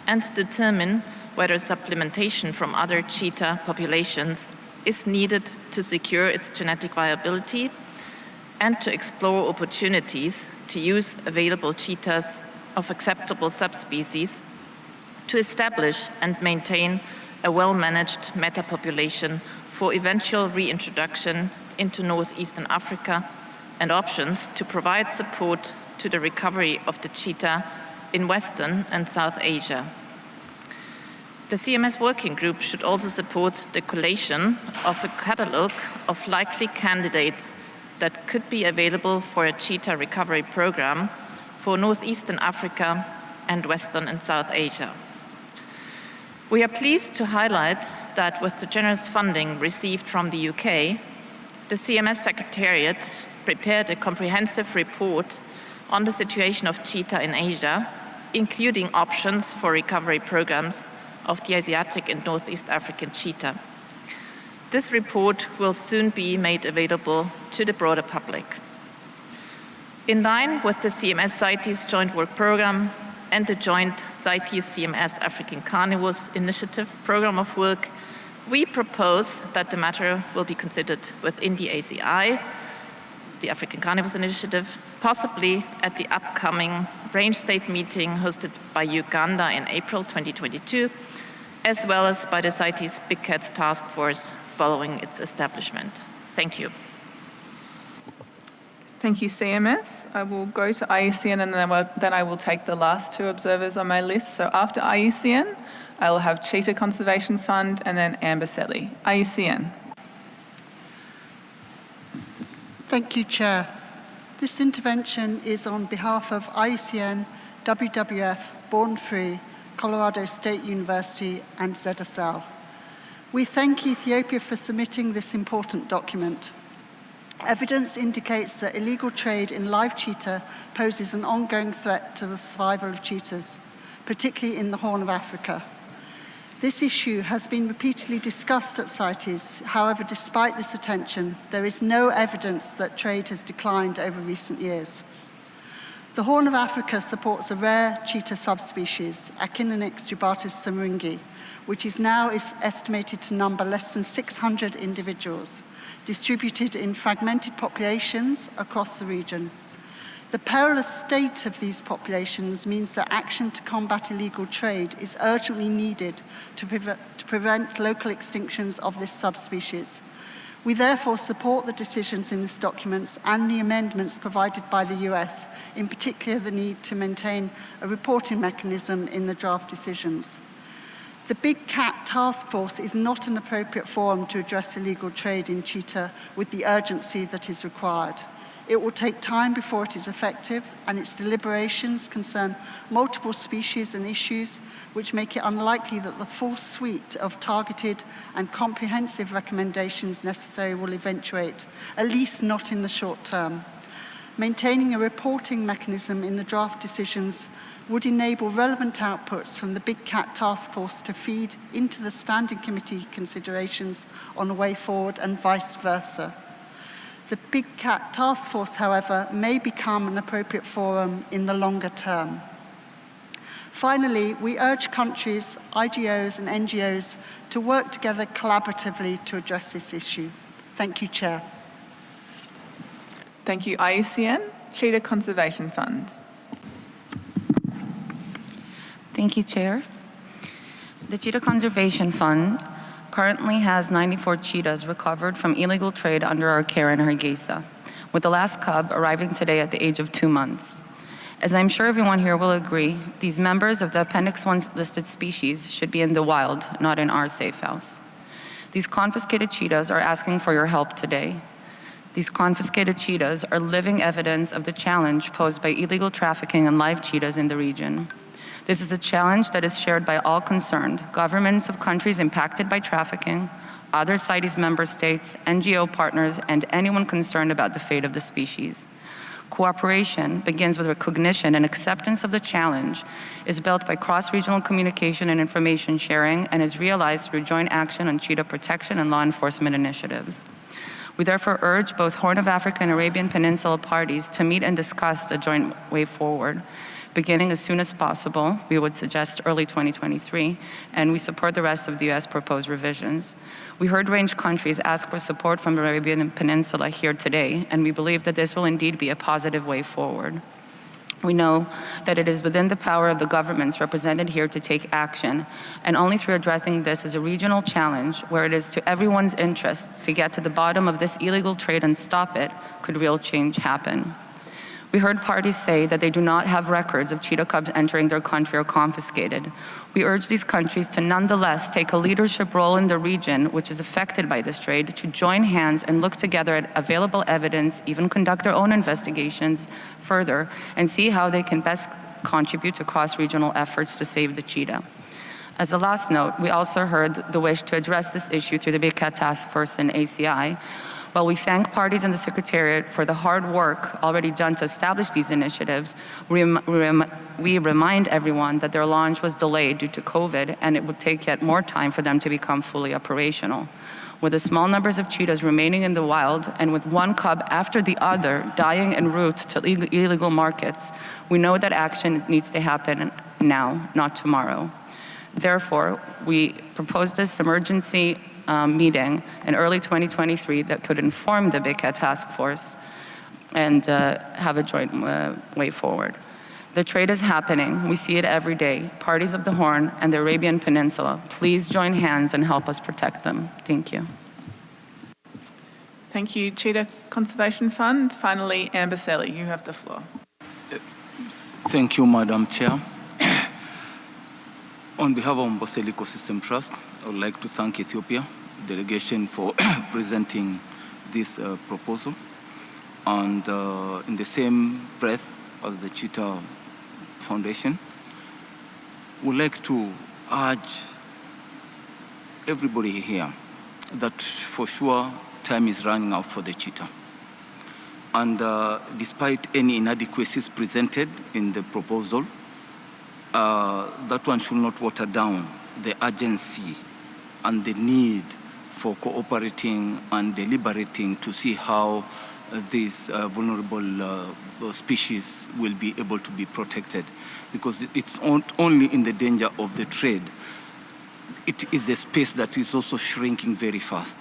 and determine whether supplementation from other cheetah populations is needed to secure its genetic viability and to explore opportunities to use available cheetahs of acceptable subspecies to establish and maintain a well-managed metapopulation for eventual reintroduction into northeastern Africa and options to provide support to the recovery of the cheetah in Western and South Asia. The CMS working group should also support the collation of a catalogue of likely candidates that could be available for a cheetah recovery program for northeastern Africa and Western and South Asia. We are pleased to highlight that with the generous funding received from the UK, The CMS Secretariat prepared a comprehensive report on the situation of cheetah in Asia, including options for recovery programs of the Asiatic and Northeast African cheetah. This report will soon be made available to the broader public. In line with the CMS CITES Joint Work Programme and the joint CITES CMS African Carnivores Initiative Programme of Work, we propose that the matter will be considered within the ACI, the African Carnivores Initiative, possibly at the upcoming range state meeting hosted by Uganda in April 2022, as well as by the CITES Big Cats Task Force following its establishment. Thank you. Thank you, CMS. I will go to IUCN and then I will take the last two observers on my list. So after IUCN, I will have Cheetah Conservation Fund and then Amber Selley. IUCN. Thank you, Chair. This intervention is on behalf of IUCN, WWF, Born Free, Colorado State University, and ZSL. We thank Ethiopia for submitting this important document. Evidence indicates that illegal trade in live cheetah poses an ongoing threat to the survival of cheetahs, particularly in the Horn of Africa. This issue has been repeatedly discussed at CITES. However, despite this attention, there is no evidence that trade has declined over recent years. The Horn of Africa supports a rare cheetah subspecies, Acinonyx jubatus samuringi, which is now estimated to number less than 600 individuals, distributed in fragmented populations across the region. The perilous state of these populations means that action to combat illegal trade is urgently needed to prevent local extinctions of this subspecies. We therefore support the decisions in this document and the amendments provided by the US, in particular the need to maintain a reporting mechanism in the draft decisions. The Big Cat Task Force is not an appropriate forum to address illegal trade in cheetah with the urgency that is required. It will take time before it is effective, and its deliberations concern multiple species and issues, which make it unlikely that the full suite of targeted and comprehensive recommendations necessary will eventuate, at least not in the short term. Maintaining a reporting mechanism in the draft decisions would enable relevant outputs from the Big Cat Task Force to feed into the Standing Committee considerations on the way forward and vice versa. The Big Cat Task Force, however, may become an appropriate forum in the longer term. Finally, we urge countries, IGOs and NGOs to work together collaboratively to address this issue. Thank you, Chair. Thank you, IUCN. Cheetah Conservation Fund. Thank you, Chair. The Cheetah Conservation Fund currently has 94 cheetahs recovered from illegal trade under our care in Hargeisa, with the last cub arriving today at the age of 2 months. As I'm sure everyone here will agree, these members of the Appendix 1 listed species should be in the wild, not in our safe house. These confiscated cheetahs are asking for your help today. These confiscated cheetahs are living evidence of the challenge posed by illegal trafficking in live cheetahs in the region. This is a challenge that is shared by all concerned, governments of countries impacted by trafficking, other CITES member states, NGO partners, and anyone concerned about the fate of the species. Cooperation begins with recognition and acceptance of the challenge, is built by cross-regional communication and information sharing, and is realized through joint action on cheetah protection and law enforcement initiatives. We therefore urge both Horn of Africa and Arabian Peninsula parties to meet and discuss a joint way forward. Beginning as soon as possible, we would suggest early 2023, and we support the rest of the US proposed revisions. We heard range countries ask for support from the Arabian Peninsula here today, and we believe that this will indeed be a positive way forward. We know that it is within the power of the governments represented here to take action, and only through addressing this as a regional challenge, where it is to everyone's interests to get to the bottom of this illegal trade and stop it, could real change happen. We heard parties say that they do not have records of cheetah cubs entering their country or confiscated. We urge these countries to nonetheless take a leadership role in the region, which is affected by this trade, to join hands and look together at available evidence, even conduct their own investigations further, and see how they can best contribute to cross-regional efforts to save the cheetah. As a last note, we also heard the wish to address this issue through the Big Cat Task Force and ACI. While we thank parties in the Secretariat for the hard work already done to establish these initiatives, we remind everyone that their launch was delayed due to COVID, and it would take yet more time for them to become fully operational. With the small numbers of cheetahs remaining in the wild, and with one cub after the other dying en route to illegal markets, we know that action needs to happen now, not tomorrow. Therefore, we propose this emergency meeting in early 2023 that could inform the Big Cat Task Force and have a joint way forward. The trade is happening. We see it every day. Parties of the Horn and the Arabian Peninsula, please join hands and help us protect them. Thank you. Thank you, Cheetah Conservation Fund. Finally, Amber Selly, you have the floor. Thank you, Madam Chair. On behalf of Mboseli Ecosystem Trust, I would like to thank Ethiopia delegation for presenting this proposal. And in the same breath as the Cheetah Foundation, we'd like to urge everybody here that for sure time is running out for the cheetah. And despite any inadequacies presented in the proposal, that one should not water down the urgency and the need for cooperating and deliberating to see how these vulnerable species will be able to be protected. Because it's not only in the danger of the trade, it is a space that is also shrinking very fast.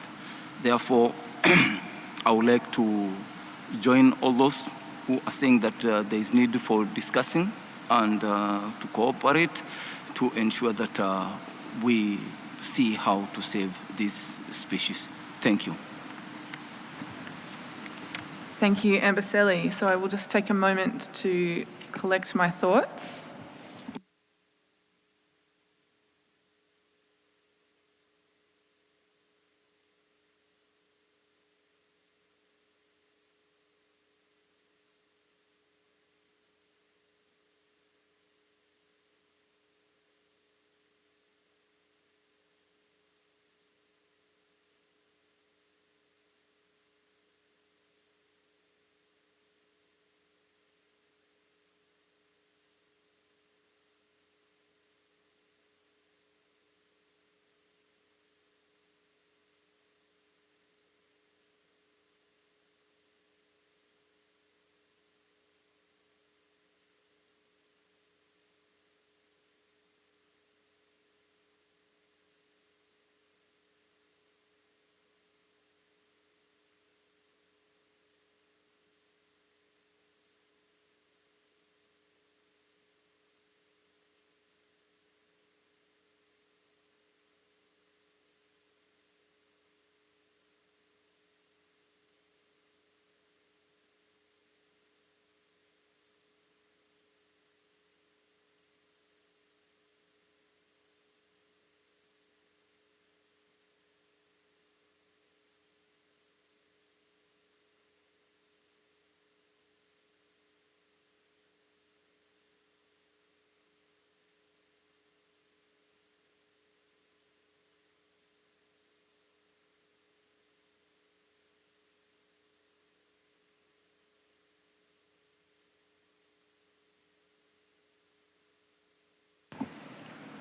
Therefore, I would like to join all those who are saying that there is need for discussing and to cooperate to ensure that we see how to save this species. Thank you. Thank you, Amber Selly. So I will just take a moment to collect my thoughts.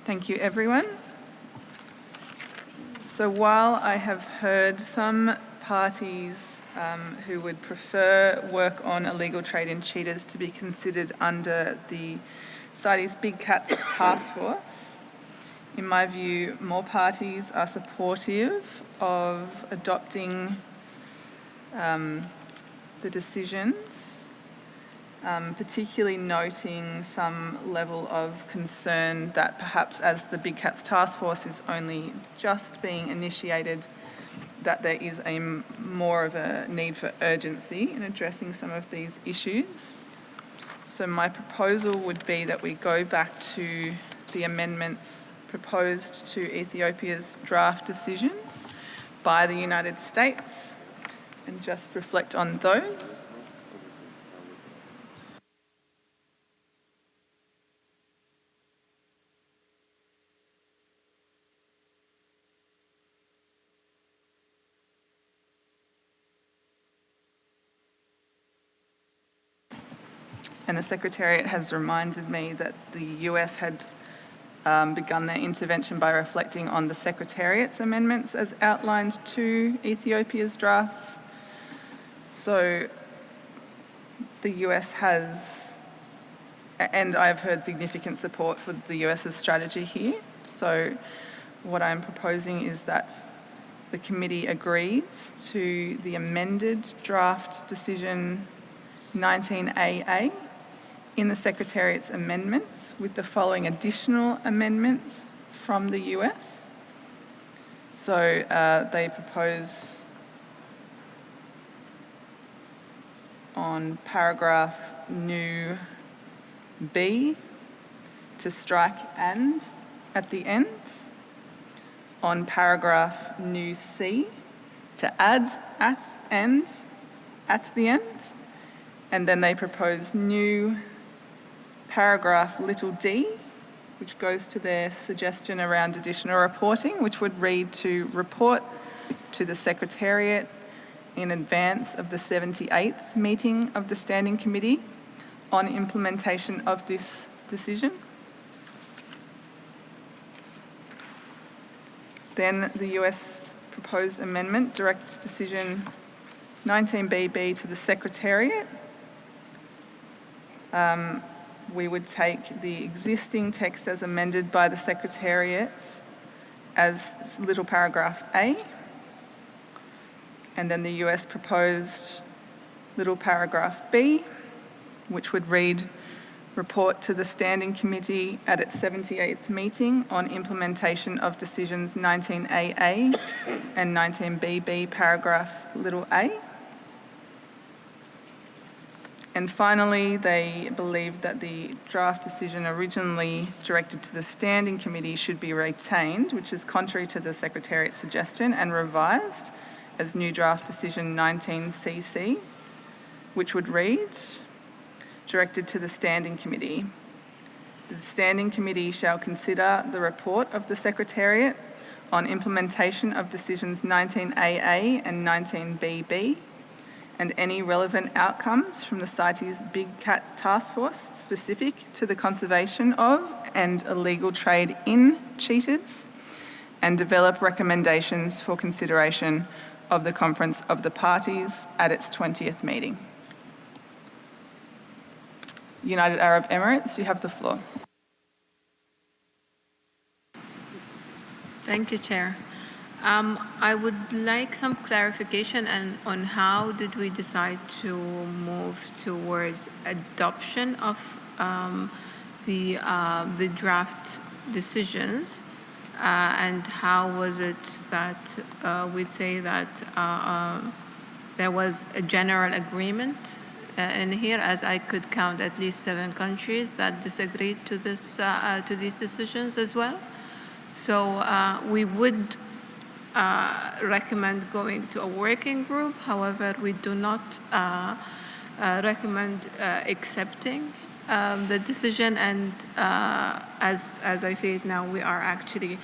Thank you, everyone. So while I have heard some parties who would prefer work on illegal trade in cheetahs to be considered under the CITES Big Cats Task Force, in my view, more parties are supportive of adopting the decisions, particularly noting some level of concern that perhaps as the Big Cats Task Force is only just being initiated, that there is more of a need for urgency in addressing some of these issues. So my proposal would be that we go back to the amendments proposed to Ethiopia's draft decisions by the United States and just reflect on those. And the Secretariat has reminded me that the US had begun their intervention by reflecting on the Secretariat's amendments as outlined to Ethiopia's drafts. So the US has, and I've heard significant support for the US's strategy here. So what I'm proposing is that the committee agrees to the amended draft decision 19AA in the Secretariat's amendments with the following additional amendments from the US. So they propose on paragraph new B to strike and at the end, on paragraph new C to add at and at the end, and then they propose new paragraph little d, which goes to their suggestion around additional reporting, which would read to report to the Secretariat in advance of the 78th meeting of the Standing Committee on implementation of this decision. Then the US proposed amendment directs decision 19BB to the Secretariat. We would take the existing text as amended by the Secretariat as little paragraph A, and then the US proposed little paragraph B, which would read, report to the Standing Committee at its 78th meeting on implementation of decisions 19AA and 19BB paragraph little a. And finally, they believe that the draft decision originally directed to the Standing Committee should be retained, which is contrary to the Secretariat's suggestion, and revised as new draft decision 19CC, which would read, directed to the Standing Committee. The Standing Committee shall consider the report of the Secretariat on implementation of decisions 19AA and 19BB and any relevant outcomes from the CITES Big Cat Task Force specific to the conservation of and illegal trade in cheetahs, and develop recommendations for consideration of the Conference of the Parties at its 20th meeting. United Arab Emirates, you have the floor. Thank you, Chair. I would like some clarification on how did we decide to move towards adoption of the draft decisions, and how was it that we'd say that there was a general agreement in here, as I could count at least 7 countries that disagreed to this to these decisions as well. So we would recommend going to a working group. However, we do not recommend accepting the decision. And as I say it now, we are actually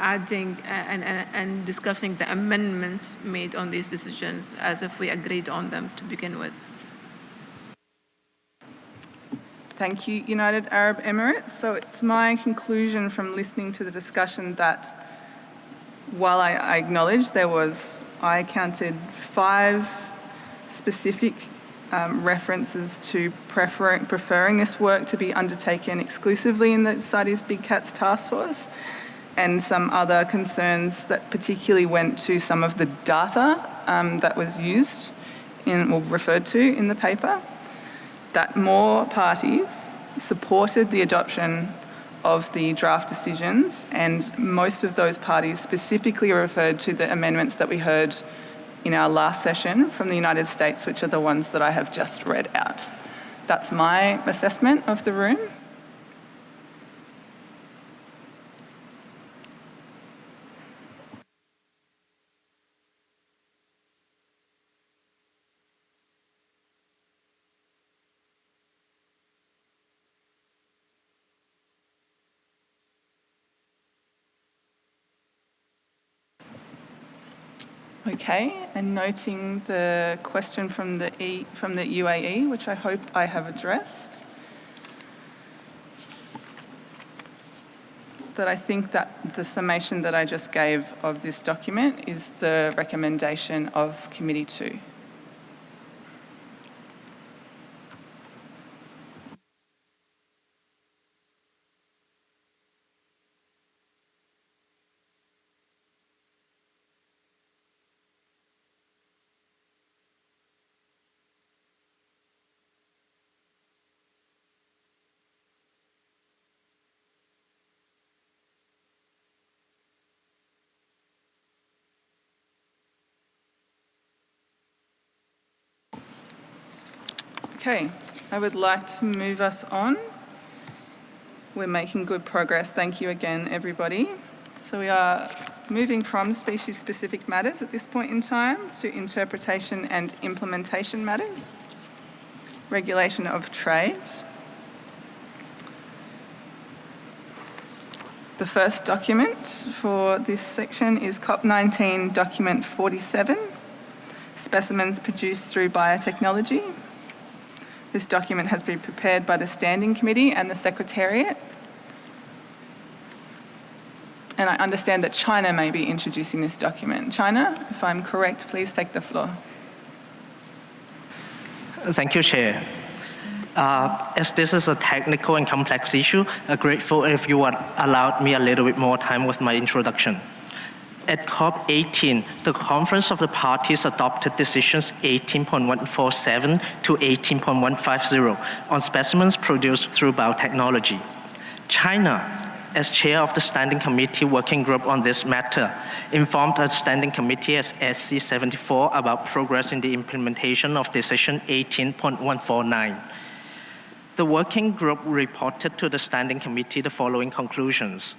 adding and discussing the amendments made on these decisions as if we agreed on them to begin with. Thank you, United Arab Emirates. So it's my conclusion from listening to the discussion that while I acknowledge I counted 5 specific references to preferring this work to be undertaken exclusively in the CITES Big Cats Task Force, and some other concerns that particularly went to some of the data that was used or referred to in the paper, that more parties supported the adoption of the draft decisions, and most of those parties specifically referred to the amendments that we heard in our last session from the United States, which are the ones that I have just read out. That's my assessment of the room. Okay, and noting the question from the UAE, which I hope I have addressed, that I think that the summation that I just gave of this document is the recommendation of Committee 2. Okay, I would like to move us on. We're making good progress. Thank you again, everybody. So we are moving from species-specific matters at this point in time to interpretation and implementation matters, regulation of trade. The first document for this section is CoP19 document 47, specimens produced through biotechnology. This document has been prepared by the Standing Committee and the Secretariat. And I understand that China may be introducing this document. China, if I'm correct, please take the floor. Thank you, Chair. As this is a technical and complex issue, I'm grateful if you would allow me a little bit more time with my introduction. At COP18, the Conference of the Parties adopted decisions 18.147 to 18.150 on specimens produced through biotechnology. China, as chair of the Standing Committee Working Group on this matter, informed the Standing Committee as SC74 about progress in the implementation of Decision 18.149. The Working Group reported to the Standing Committee the following conclusions.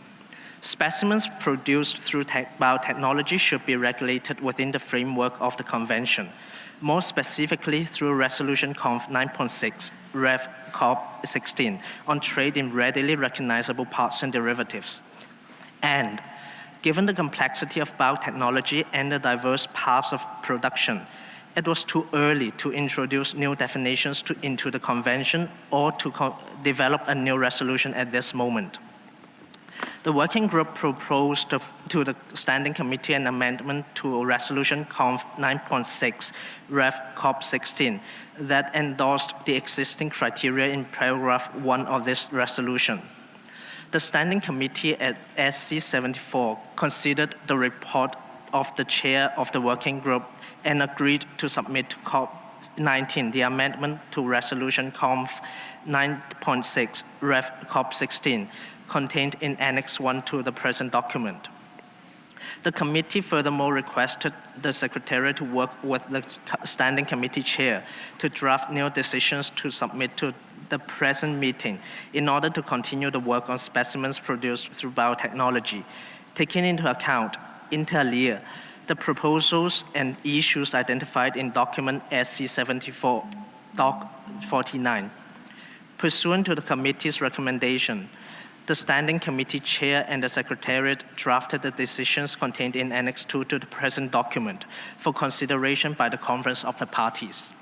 Specimens produced through biotechnology should be regulated within the framework of the Convention, more specifically through Resolution Conf 9.6, Rev CoP16, on trade in readily recognizable parts and derivatives. And given the complexity of biotechnology and the diverse paths of production, it was too early to introduce new definitions into the Convention or to develop a new resolution at this moment. The Working Group proposed to the Standing Committee an amendment to Resolution Conf 9.6, Rev CoP16, that endorsed the existing criteria in paragraph 1 of this resolution. The Standing Committee at SC74 considered the report of the chair of the Working Group and agreed to submit to COP19 the amendment to Resolution Conf 9.6, Rev CoP16, contained in Annex 1 to the present document. The committee furthermore requested the Secretariat to work with the Standing Committee Chair to draft new decisions to submit to the present meeting in order to continue the work on specimens produced through biotechnology, taking into account, inter alia, the proposals and issues identified in document SC74, Doc 49. Pursuant to the committee's recommendation, the Standing Committee Chair and the Secretariat drafted the decisions contained in Annex 2 to the present document for consideration by the Conference of the Parties.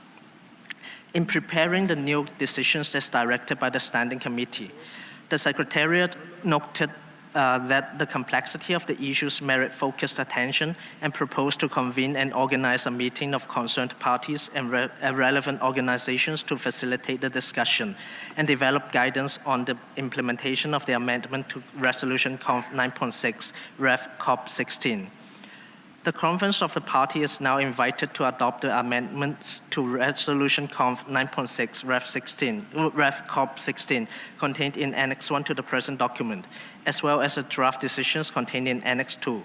In preparing the new decisions as directed by the Standing Committee, the Secretariat noted that the complexity of the issues merit focused attention and proposed to convene and organize a meeting of concerned parties and relevant organizations to facilitate the discussion and develop guidance on the implementation of the amendment to Resolution Conf 9.6, Rev CoP16. The Conference of the Party is now invited to adopt the amendments to Resolution Conf 9.6 Rev CoP16 contained in Annex 1 to the present document, as well as the draft decisions contained in Annex 2.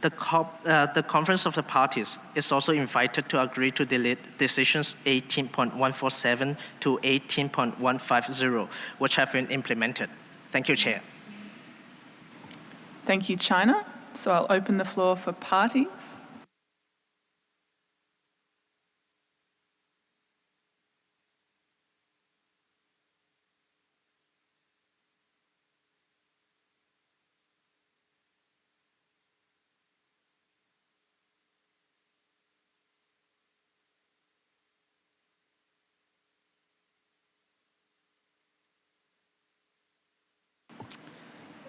The Conference of the Parties is also invited to agree to delete decisions 18.147 to 18.150, which have been implemented. Thank you, Chair. Thank you, China. So I'll open the floor for parties.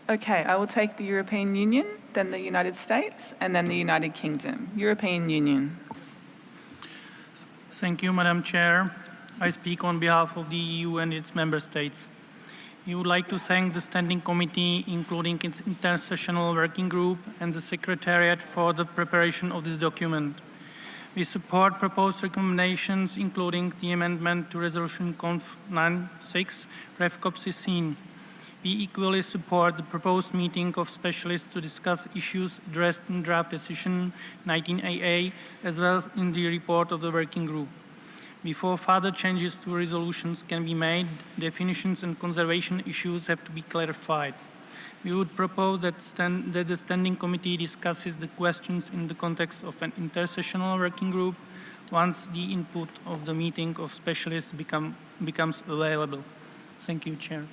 Okay, I will take the European Union, then the United States, and then the United Kingdom. European Union. Thank you, Madam Chair. I speak on behalf of the EU and its member states. We would like to thank the Standing Committee, including its intersessional working group and the Secretariat for the preparation of this document. We support proposed recommendations, including the amendment to Resolution CoP19, Rev CoP16. We equally support the proposed meeting of specialists to discuss issues addressed in draft decision 19AA, as well as in the report of the working group. Before further changes to resolutions can be made, definitions and conservation issues have to be clarified. We would propose that the Standing Committee discusses the questions in the context of an intersessional working group once the input of the meeting of specialists becomes available. Thank you, Chair.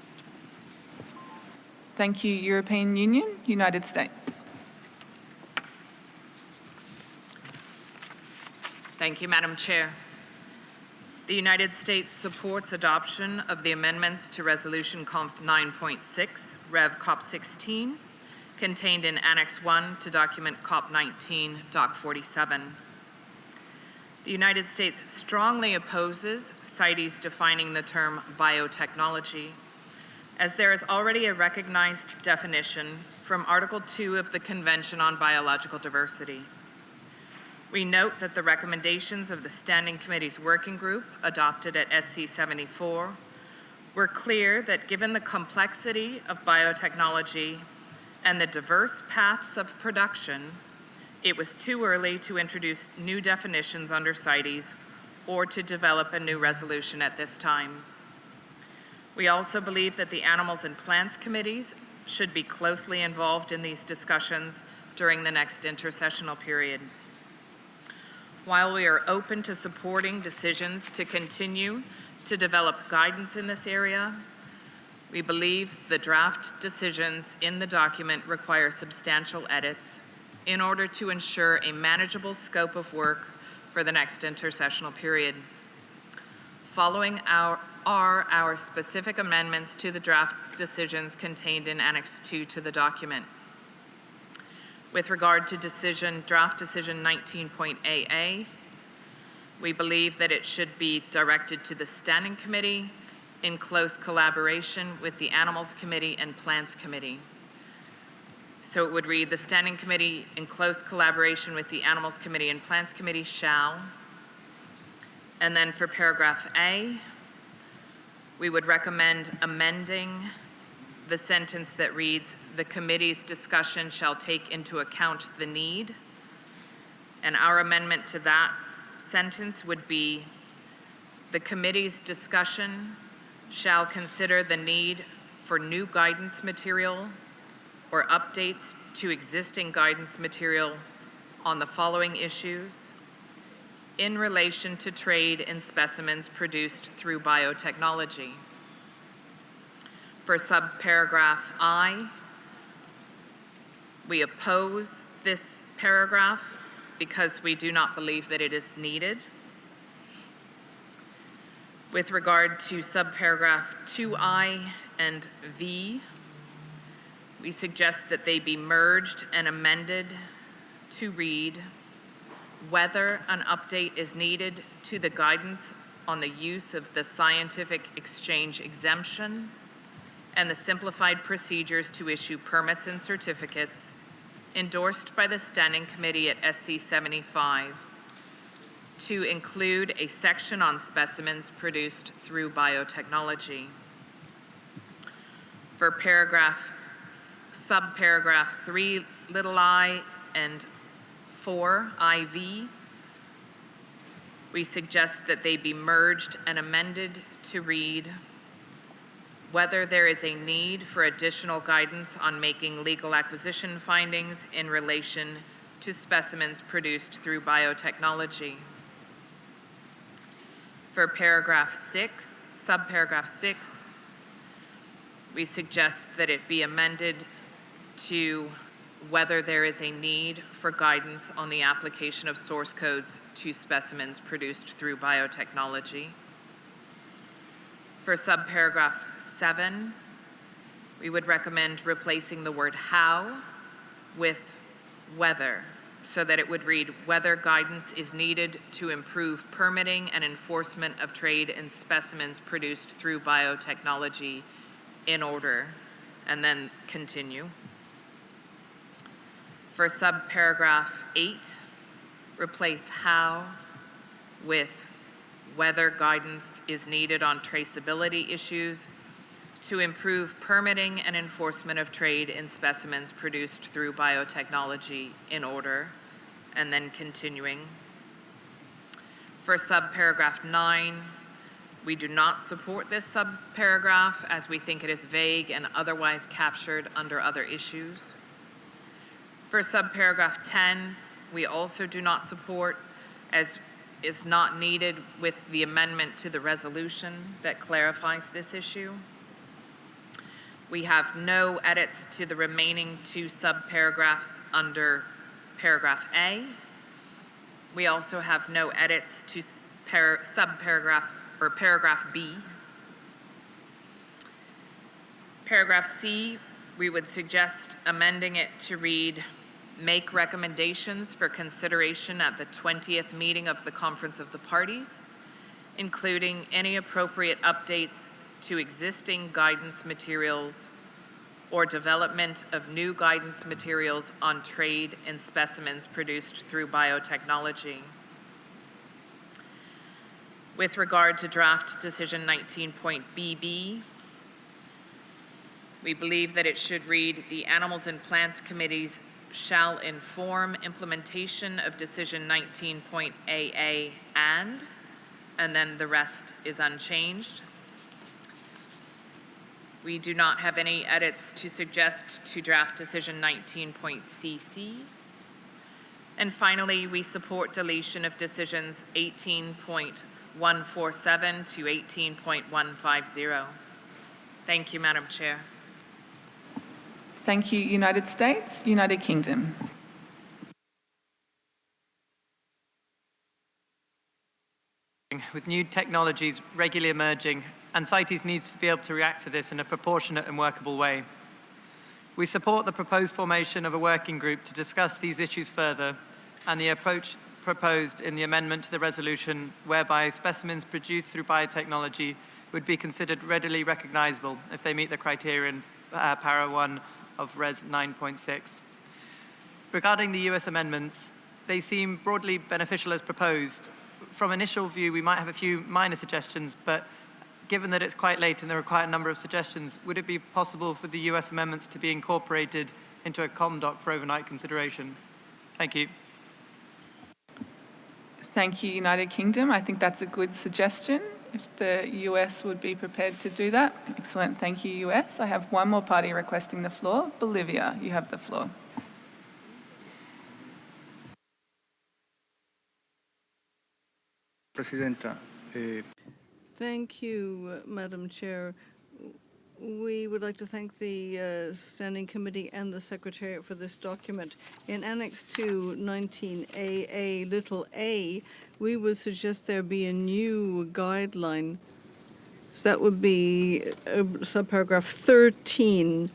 Thank you, European Union. United States. Thank you, Madam Chair. The United States supports adoption of the amendments to Resolution Conf 9.6, Rev CoP16, contained in Annex 1 to document CoP19, Doc 47. The United States strongly opposes CITES defining the term biotechnology, as there is already a recognized definition from Article 2 of the Convention on Biological Diversity. We note that the recommendations of the Standing Committee's working group adopted at SC 74 were clear that given the complexity of biotechnology and the diverse paths of production, it was too early to introduce new definitions under CITES or to develop a new resolution at this time. We also believe that the Animals and Plants Committees should be closely involved in these discussions during the next intersessional period. While we are open to supporting decisions to continue to develop guidance in this area, we believe the draft decisions in the document require substantial edits in order to ensure a manageable scope of work for the next intersessional period. Following are our specific amendments to the draft decisions contained in Annex 2 to the document. With regard to draft decision 19.AA, we believe that it should be directed to the Standing Committee in close collaboration with the Animals Committee and Plants Committee. So it would read, the Standing Committee in close collaboration with the Animals Committee and Plants Committee shall. And then for paragraph A, we would recommend amending the sentence that reads, the committee's discussion shall take into account the need. And our amendment to that sentence would be, the committee's discussion shall consider the need for new guidance material or updates to existing guidance material on the following issues in relation to trade in specimens produced through biotechnology. For subparagraph I, we oppose this paragraph because we do not believe that it is needed. With regard to subparagraph 2I and V, we suggest that they be merged and amended to read, whether an update is needed to the guidance on the use of the scientific exchange exemption and the simplified procedures to issue permits and certificates endorsed by the Standing Committee at SC 75 to include a section on specimens produced through biotechnology. For subparagraph 3i and 4iv, we suggest that they be merged and amended to read, whether there is a need for additional guidance on making legal acquisition findings in relation to specimens produced through biotechnology. For subparagraph 6, we suggest that it be amended to whether there is a need for guidance on the application of source codes to specimens produced through biotechnology. For subparagraph 7, we would recommend replacing the word how with whether, so that it would read, whether guidance is needed to improve permitting and enforcement of trade in specimens produced through biotechnology in order, and then continue. For subparagraph 8, replace how with whether guidance is needed on traceability issues to improve permitting and enforcement of trade in specimens produced through biotechnology in order, and then continuing. For subparagraph 9, we do not support this subparagraph as we think it is vague and otherwise captured under other issues. For subparagraph 10, we also do not support as is not needed with the amendment to the resolution that clarifies this issue. We have no edits to the remaining 2 subparagraphs under paragraph A. We also have no edits to subparagraph or paragraph B. Paragraph C, we would suggest amending it to read, make recommendations for consideration at the 20th meeting of the Conference of the Parties, including any appropriate updates to existing guidance materials or development of new guidance materials on trade in specimens produced through biotechnology. With regard to draft decision 19.BB, we believe that it should read, the Animals and Plants Committees shall inform implementation of decision 19.AA and then the rest is unchanged. We do not have any edits to suggest to draft decision 19.CC. And finally, we support deletion of decisions 18.147 to 18.150. Thank you, Madam Chair. Thank you, United States, United Kingdom. With new technologies regularly emerging, and CITES needs to be able to react to this in a proportionate and workable way. We support the proposed formation of a working group to discuss these issues further, and the approach proposed in the amendment to the resolution whereby specimens produced through biotechnology would be considered readily recognizable if they meet the criterion para 1 of Res 9.6. Regarding the US amendments, they seem broadly beneficial as proposed. From initial view, we might have a few minor suggestions, but given that it's quite late and there are quite a number of suggestions, would it be possible for the US amendments to be incorporated into a ComDoc for overnight consideration? Thank you. Thank you, United Kingdom. I think that's a good suggestion. If the US would be prepared to do that. Excellent. Thank you, US. I have one more party requesting the floor. Bolivia, you have the floor. Presidenta. Thank you, Madam Chair. We would like to thank the Standing Committee and the Secretariat for this document. In Annex 2, 19AA, little a, we would suggest there be a new guideline. So that would be subparagraph 13.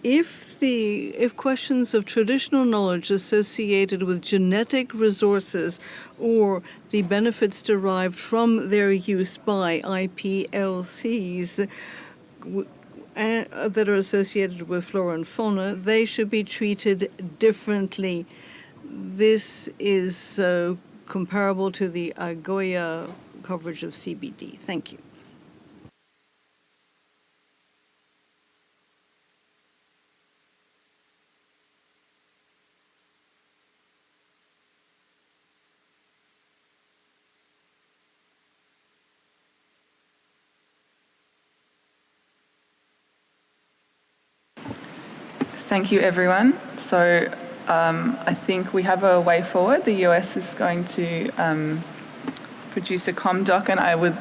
If questions of traditional knowledge associated with genetic resources or the benefits derived from their use by IPLCs that are associated with flora and fauna, they should be treated differently. This is comparable to the AGOIA coverage of CBD. Thank you. Thank you, everyone. So I think we have a way forward. The US is going to produce a ComDoc, and I would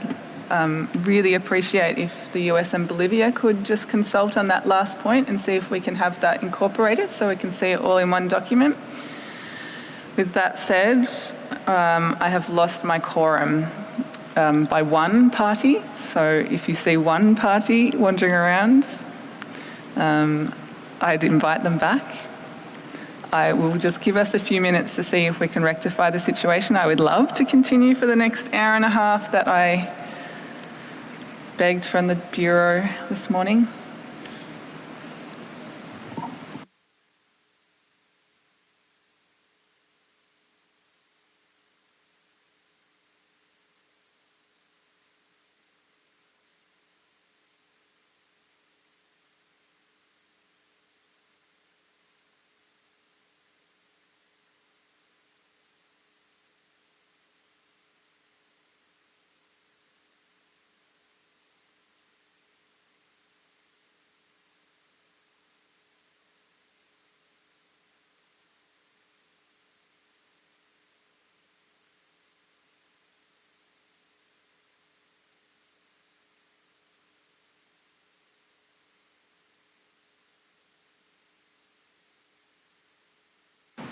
really appreciate if the US and Bolivia could just consult on that last point and see if we can have that incorporated so we can see it all in one document. With that said, I have lost my quorum by one party. So if you see one party wandering around, I'd invite them back. I will just give us a few minutes to see if we can rectify the situation. I would love to continue for the next hour and a half that I begged from the Bureau this morning.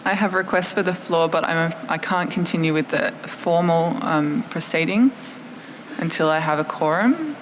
I have requests for the floor, but I can't continue with the formal proceedings until I have a quorum.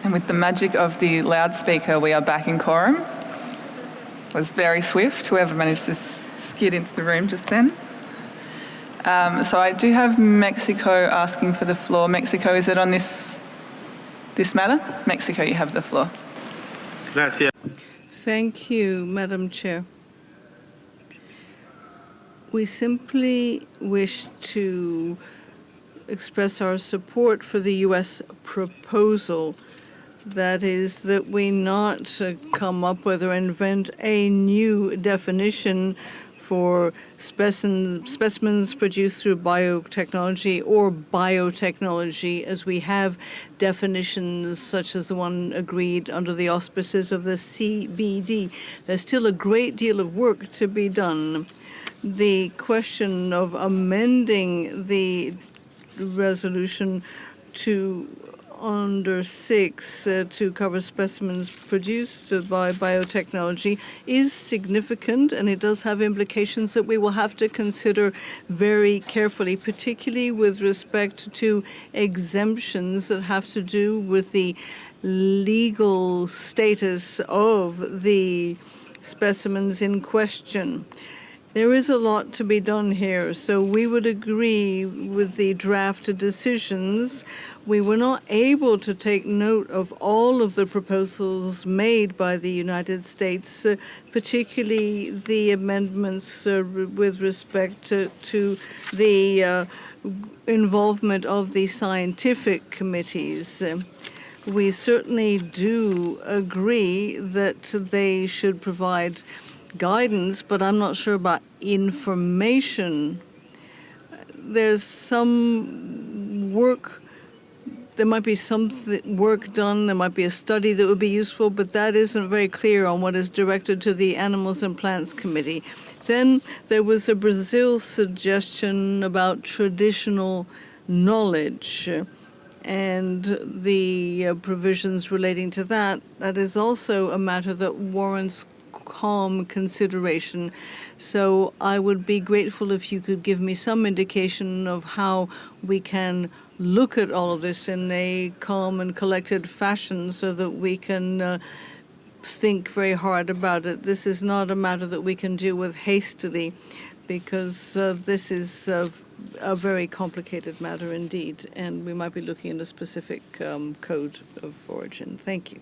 And with the magic of the loudspeaker, we are back in quorum. It was very swift, whoever managed to skid into the room just then. So I do have Mexico asking for the floor. Mexico, is it on this matter? Mexico, you have the floor. Gracias. Thank you, Madam Chair. We simply wish to express our support for the U.S. proposal. That is, that we not come up with or invent a new definition for specimens produced through biotechnology or biotechnology, as we have definitions such as the one agreed under the auspices of the CBD. There's still a great deal of work to be done. The question of amending the resolution to under 6 to cover specimens produced by biotechnology is significant, and it does have implications that we will have to consider very carefully, particularly with respect to exemptions that have to do with the legal status of the specimens in question. There is a lot to be done here, so we would agree with the draft decisions. We were not able to take note of all of the proposals made by the United States, particularly the amendments with respect to the involvement of the scientific committees. We certainly do agree that they should provide guidance, but I'm not sure about information. There's some work, there might be some work done, there might be a study that would be useful, but that isn't very clear on what is directed to the Animals and Plants Committee. Then there was a Brazil suggestion about traditional knowledge and the provisions relating to that. That is also a matter that warrants calm consideration. So I would be grateful if you could give me some indication of how we can look at all of this in a calm and collected fashion so that we can think very hard about it. This is not a matter that we can deal with hastily, because this is a very complicated matter indeed, and we might be looking at a specific code of origin. Thank you.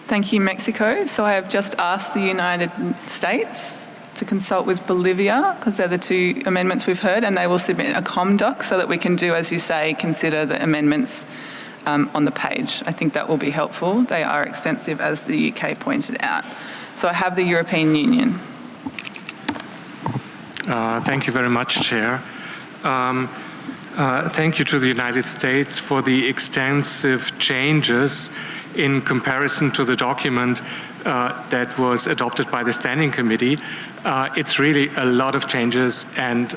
Thank you, Mexico. So I have just asked the United States to consult with Bolivia, because they're the two amendments we've heard, and they will submit a COM doc so that we can do, as you say, consider the amendments on the page. I think that will be helpful. They are extensive, as the UK pointed out. So I have the European Union. Thank you very much, Chair. Thank you to the United States for the extensive changes in comparison to the document that was adopted by the Standing Committee. It's really a lot of changes, and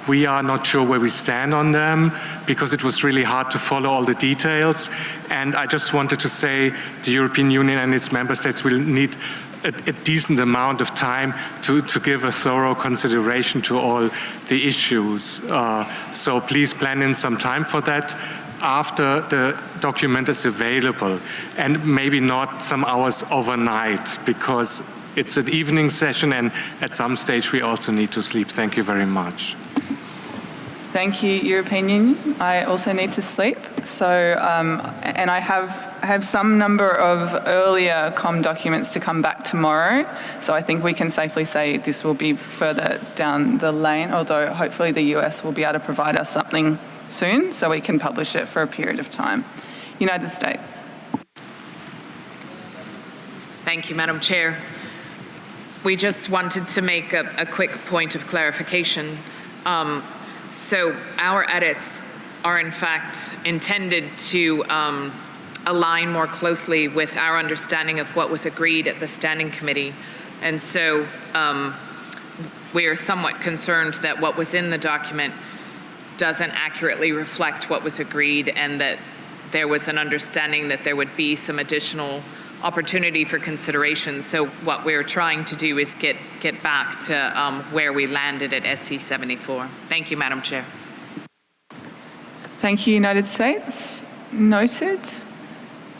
we are not sure where we stand on them because it was really hard to follow all the details. And I just wanted to say the European Union and its member states will need a decent amount of time to give a thorough consideration to all the issues. So please plan in some time for that after the document is available, and maybe not some hours overnight, because it's an evening session and at some stage we also need to sleep. Thank you very much. Thank you, European Union. I also need to sleep. So, and I have some number of earlier COM documents to come back tomorrow. So I think we can safely say this will be further down the lane, although hopefully the US will be able to provide us something soon so we can publish it for a period of time. United States. Thank you, Madam Chair. We just wanted to make a quick point of clarification. So our edits are in fact intended to align more closely with our understanding of what was agreed at the Standing Committee. And so we are somewhat concerned that what was in the document doesn't accurately reflect what was agreed, and that there was an understanding that there would be some additional opportunity for consideration. So what we're trying to do is get back to where we landed at SC 74. Thank you, Madam Chair. Thank you, United States. Noted.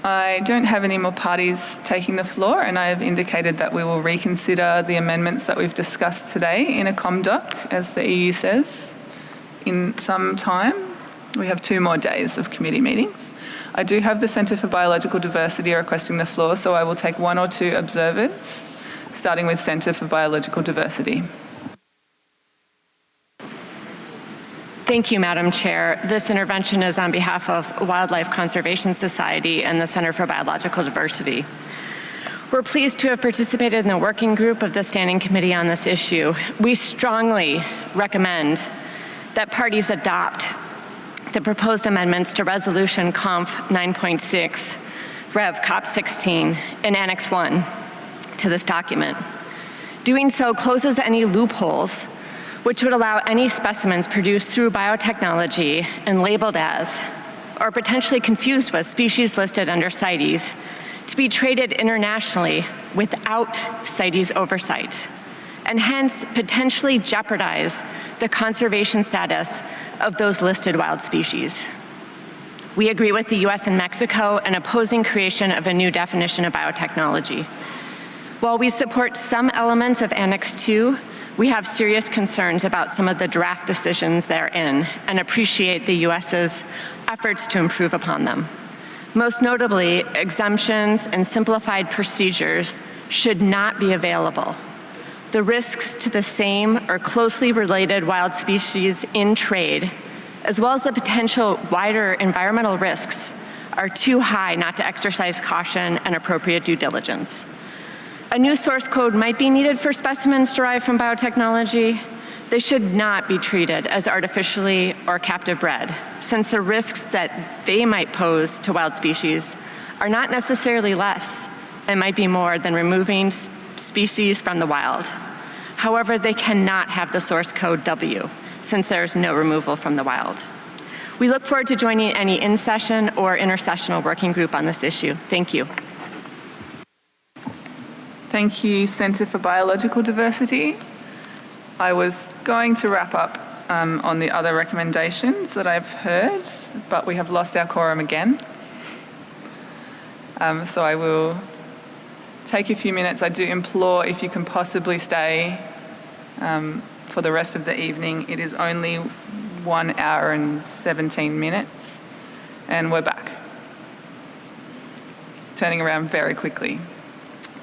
I don't have any more parties taking the floor, and I have indicated that we will reconsider the amendments that we've discussed today in a ComDoc, as the EU says, in some time. We have 2 more days of committee meetings. I do have the Centre for Biological Diversity requesting the floor, so I will take 1 or 2 observers, starting with Centre for Biological Diversity. Thank you, Madam Chair. This intervention is on behalf of Wildlife Conservation Society and the Center for Biological Diversity. We're pleased to have participated in the working group of the Standing Committee on this issue. We strongly recommend that parties adopt the proposed amendments to Resolution Conf 9.6, Rev COP16, in Annex 1 to this document. Doing so closes any loopholes which would allow any specimens produced through biotechnology and labeled as, or potentially confused with, species listed under CITES to be traded internationally without CITES oversight, and hence potentially jeopardize the conservation status of those listed wild species. We agree with the US and Mexico in opposing creation of a new definition of biotechnology. While we support some elements of Annex 2, we have serious concerns about some of the draft decisions therein and appreciate the US's efforts to improve upon them. Most notably, exemptions and simplified procedures should not be available. The risks to the same or closely related wild species in trade, as well as the potential wider environmental risks, are too high not to exercise caution and appropriate due diligence. A new source code might be needed for specimens derived from biotechnology. They should not be treated as artificially or captive bred, since the risks that they might pose to wild species are not necessarily less and might be more than removing species from the wild. However, they cannot have the source code W, since there is no removal from the wild. We look forward to joining any in-session or intersessional working group on this issue. Thank you. Thank you, Centre for Biological Diversity. I was going to wrap up on the other recommendations that I've heard, but we have lost our quorum again. So I will take a few minutes. I do implore, if you can possibly stay for the rest of the evening. It is only 1 hour and 17 minutes, and we're back. It's turning around very quickly.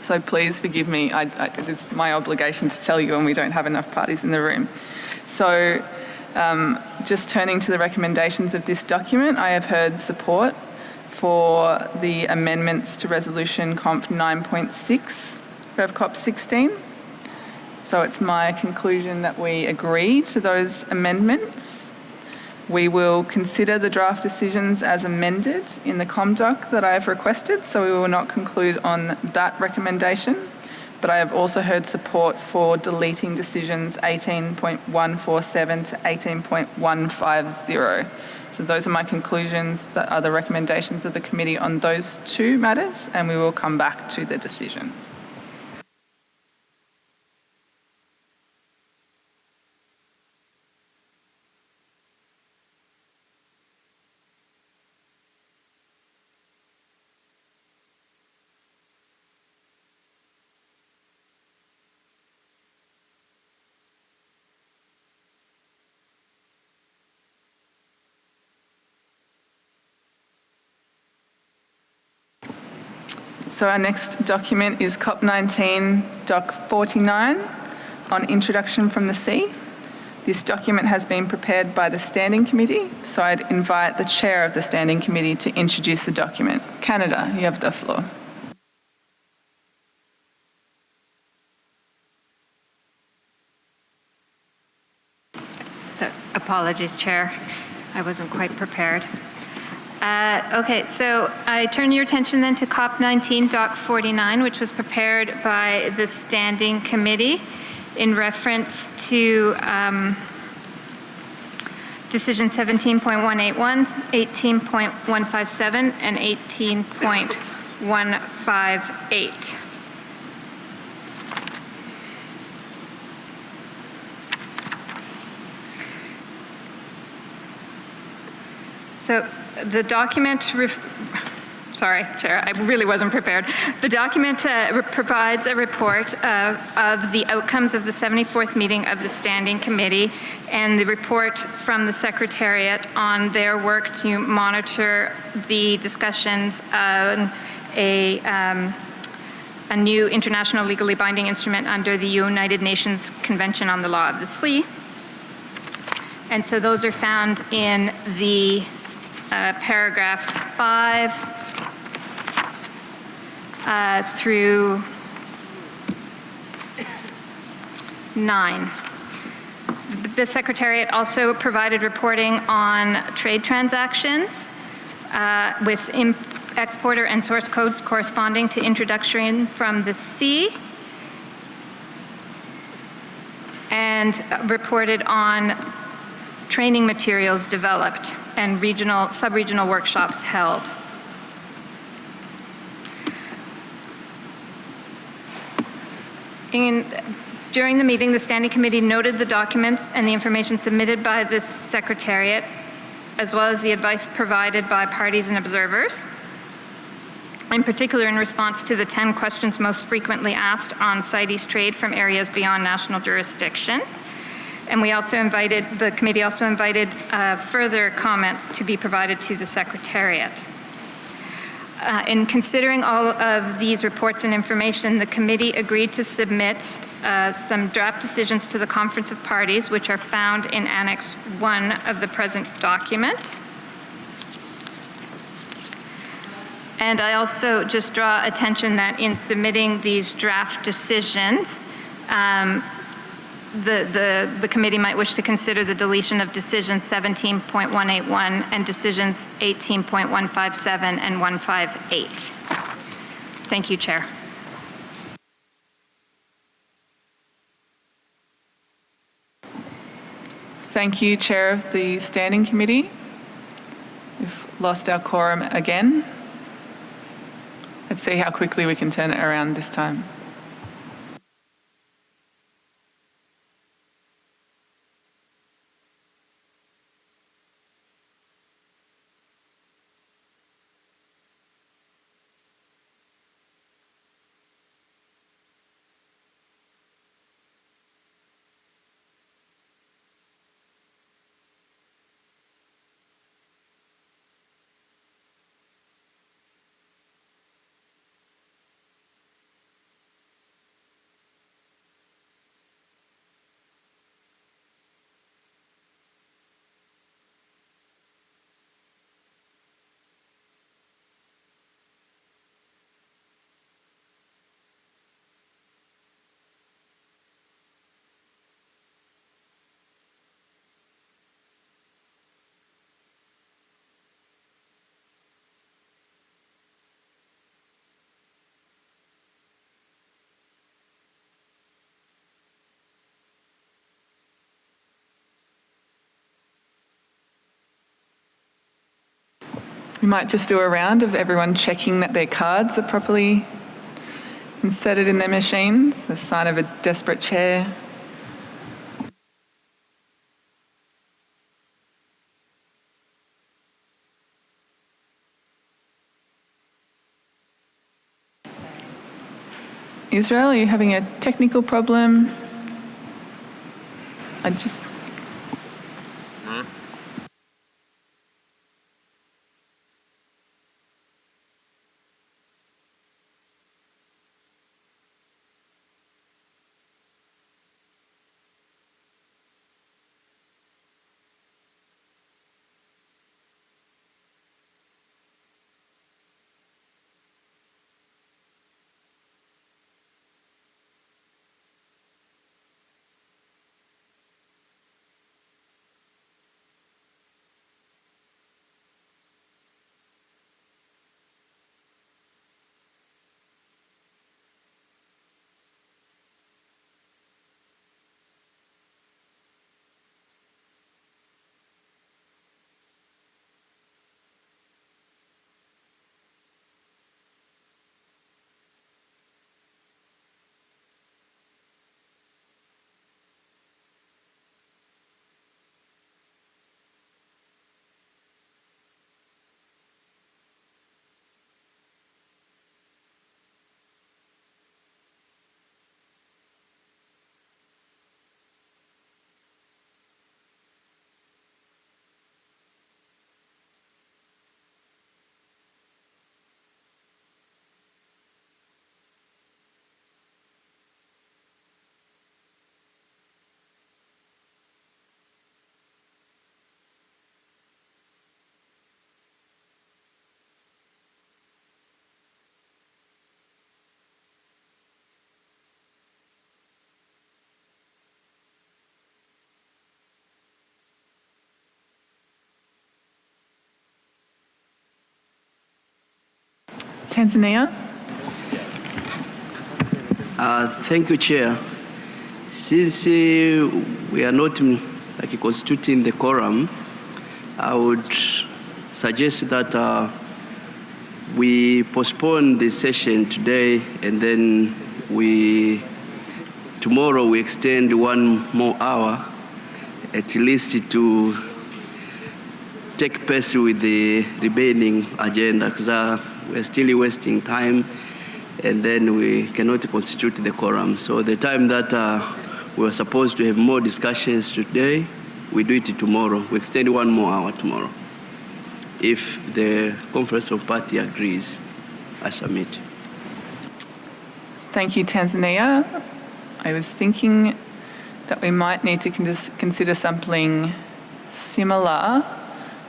So please forgive me. It's my obligation to tell you when we don't have enough parties in the room. So just turning to the recommendations of this document, I have heard support for the amendments to Resolution Conf 9.6, Rev COP 16. So it's my conclusion that we agree to those amendments. We will consider the draft decisions as amended in the ComDoc that I have requested, so we will not conclude on that recommendation. But I have also heard support for deleting decisions 18.147 to 18.150. So those are my conclusions, that are the recommendations of the committee on those two matters, and we will come back to the decisions. So our next document is COP19 Doc 49 on Introduction from the Sea. This document has been prepared by the Standing Committee, so I'd invite the Chair of the Standing Committee to introduce the document. Canada, you have the floor. So, apologies, Chair. I wasn't quite prepared. Okay, so I turn your attention then to COP19 Doc 49, which was prepared by the Standing Committee in reference to Decision 17.181, 18.157, and 18.158. So the document, sorry, Chair, I really wasn't prepared. The document provides a report of the outcomes of the 74th meeting of the Standing Committee and the report from the Secretariat on their work to monitor the discussions on a new international legally binding instrument under the United Nations Convention on the Law of the Sea. And so those are found in the paragraphs 5 through 9. The Secretariat also provided reporting on trade transactions with exporter and source codes corresponding to introduction from the sea, and reported on training materials developed and sub-regional workshops held. During the meeting, the Standing Committee noted the documents and the information submitted by the Secretariat, as well as the advice provided by parties and observers, in particular in response to the 10 questions most frequently asked on CITES trade from areas beyond national jurisdiction. And the committee also invited further comments to be provided to the Secretariat. In considering all of these reports and information, the committee agreed to submit some draft decisions to the Conference of Parties, which are found in Annex 1 of the present document. And I also just draw attention that in submitting these draft decisions, the committee might wish to consider the deletion of decisions 17.181 and decisions 18.157 and 158. Thank you, Chair. Thank you, Chair of the Standing Committee. We've lost our quorum again. Let's see how quickly we can turn it around this time. We might just do a round of everyone checking that their cards are properly inserted in their machines, a sign of a desperate chair. Israel, are you having a technical problem? Tanzania? Thank you, Chair. Since we are not constituting the quorum, I would suggest that we postpone the session today, and then tomorrow we extend 1 more hour, at least to take pace with the remaining agenda, because we're still wasting time, and then we cannot constitute the quorum. So the time that we were supposed to have more discussions today, we do it tomorrow. We extend 1 more hour tomorrow. If the Conference of Party agrees, I submit. Thank you, Tanzania. I was thinking that we might need to consider something similar.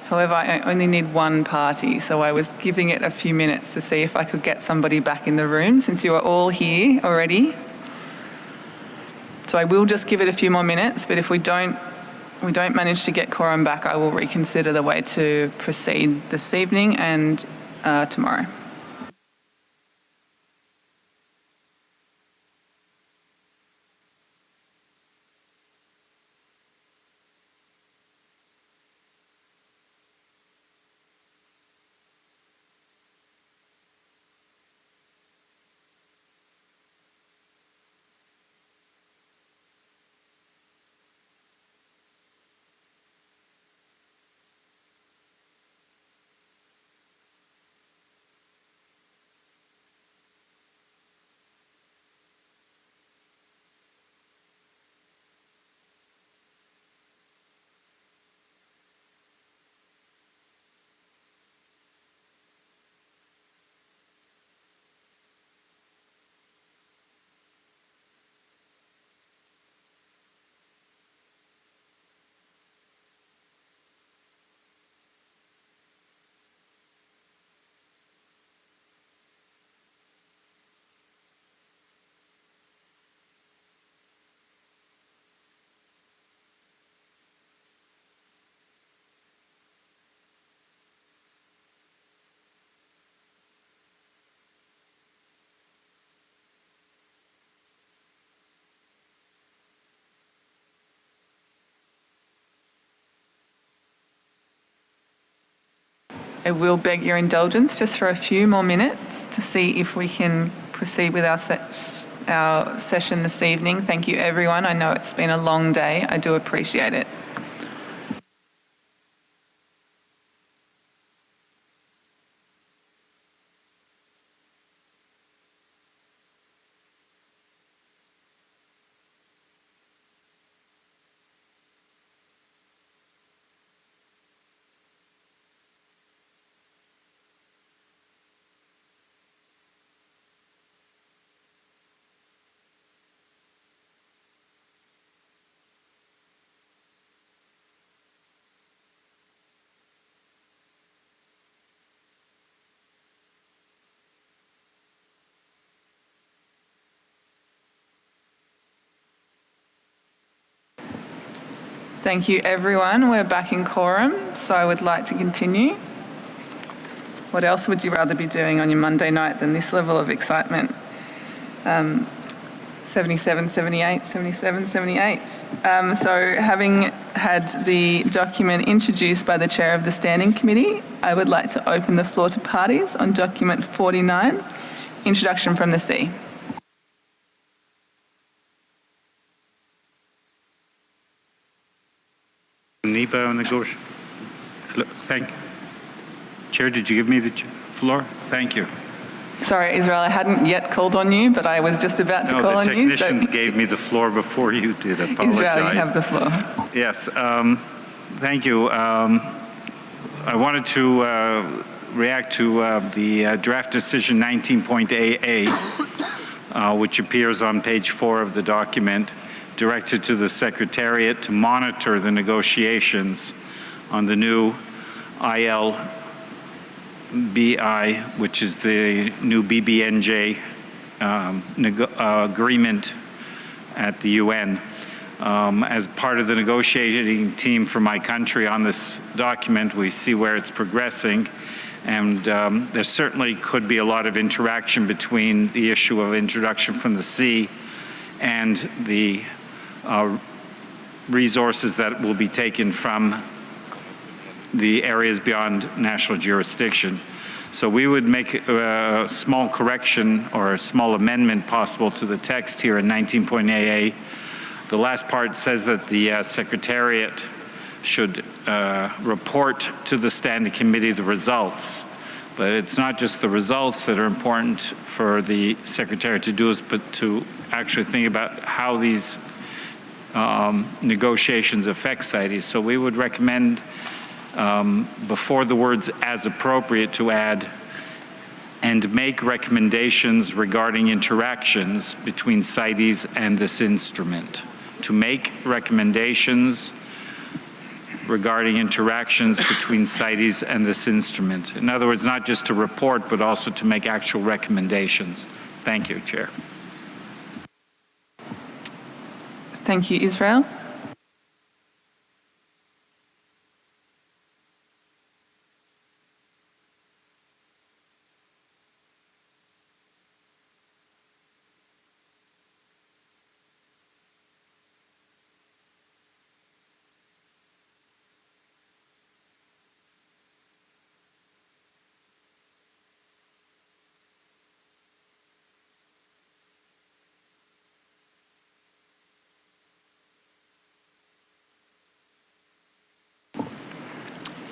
However, I only need 1 party, so I was giving it a few minutes to see if I could get somebody back in the room, since you are all here already. So I will just give it a few more minutes, but if we don't manage to get quorum back, I will reconsider the way to proceed this evening and tomorrow. I will beg your indulgence just for a few more minutes to see if we can proceed with our session this evening. Thank you, everyone. I know it's been a long day. I do appreciate it. Thank you, everyone. We're back in quorum, so I would like to continue. What else would you rather be doing on your Monday night than this level of excitement? 77, 78, 77, 78. So having had the document introduced by the Chair of the Standing Committee, I would like to open the floor to parties on document 49, Introduction from the Sea. NEPA negotiation. Thank you. Chair, did you give me the floor? Thank you. Sorry, Israel, I hadn't yet called on you, but I was just about to call on you. No, the technicians gave me the floor before you did. Apologize. Israel, you have the floor. Yes, thank you. I wanted to react to the draft decision 19.AA, which appears on page 4 of the document, directed to the Secretariat to monitor the negotiations on the new ILBI, which is the new BBNJ agreement at the UN. As part of the negotiating team for my country on this document, we see where it's progressing, and there certainly could be a lot of interaction between the issue of introduction from the sea and the resources that will be taken from the areas beyond national jurisdiction. So we would make a small correction or a small amendment possible to the text here in 19.AA. The last part says that the Secretariat should report to the Standing Committee the results. But it's not just the results that are important for the Secretariat to do, but to actually think about how these negotiations affect CITES. So we would recommend before the words "as appropriate" to add "and make recommendations regarding interactions between CITES and this instrument." To make recommendations regarding interactions between CITES and this instrument. In other words, not just to report, but also to make actual recommendations. Thank you, Chair. Thank you, Israel.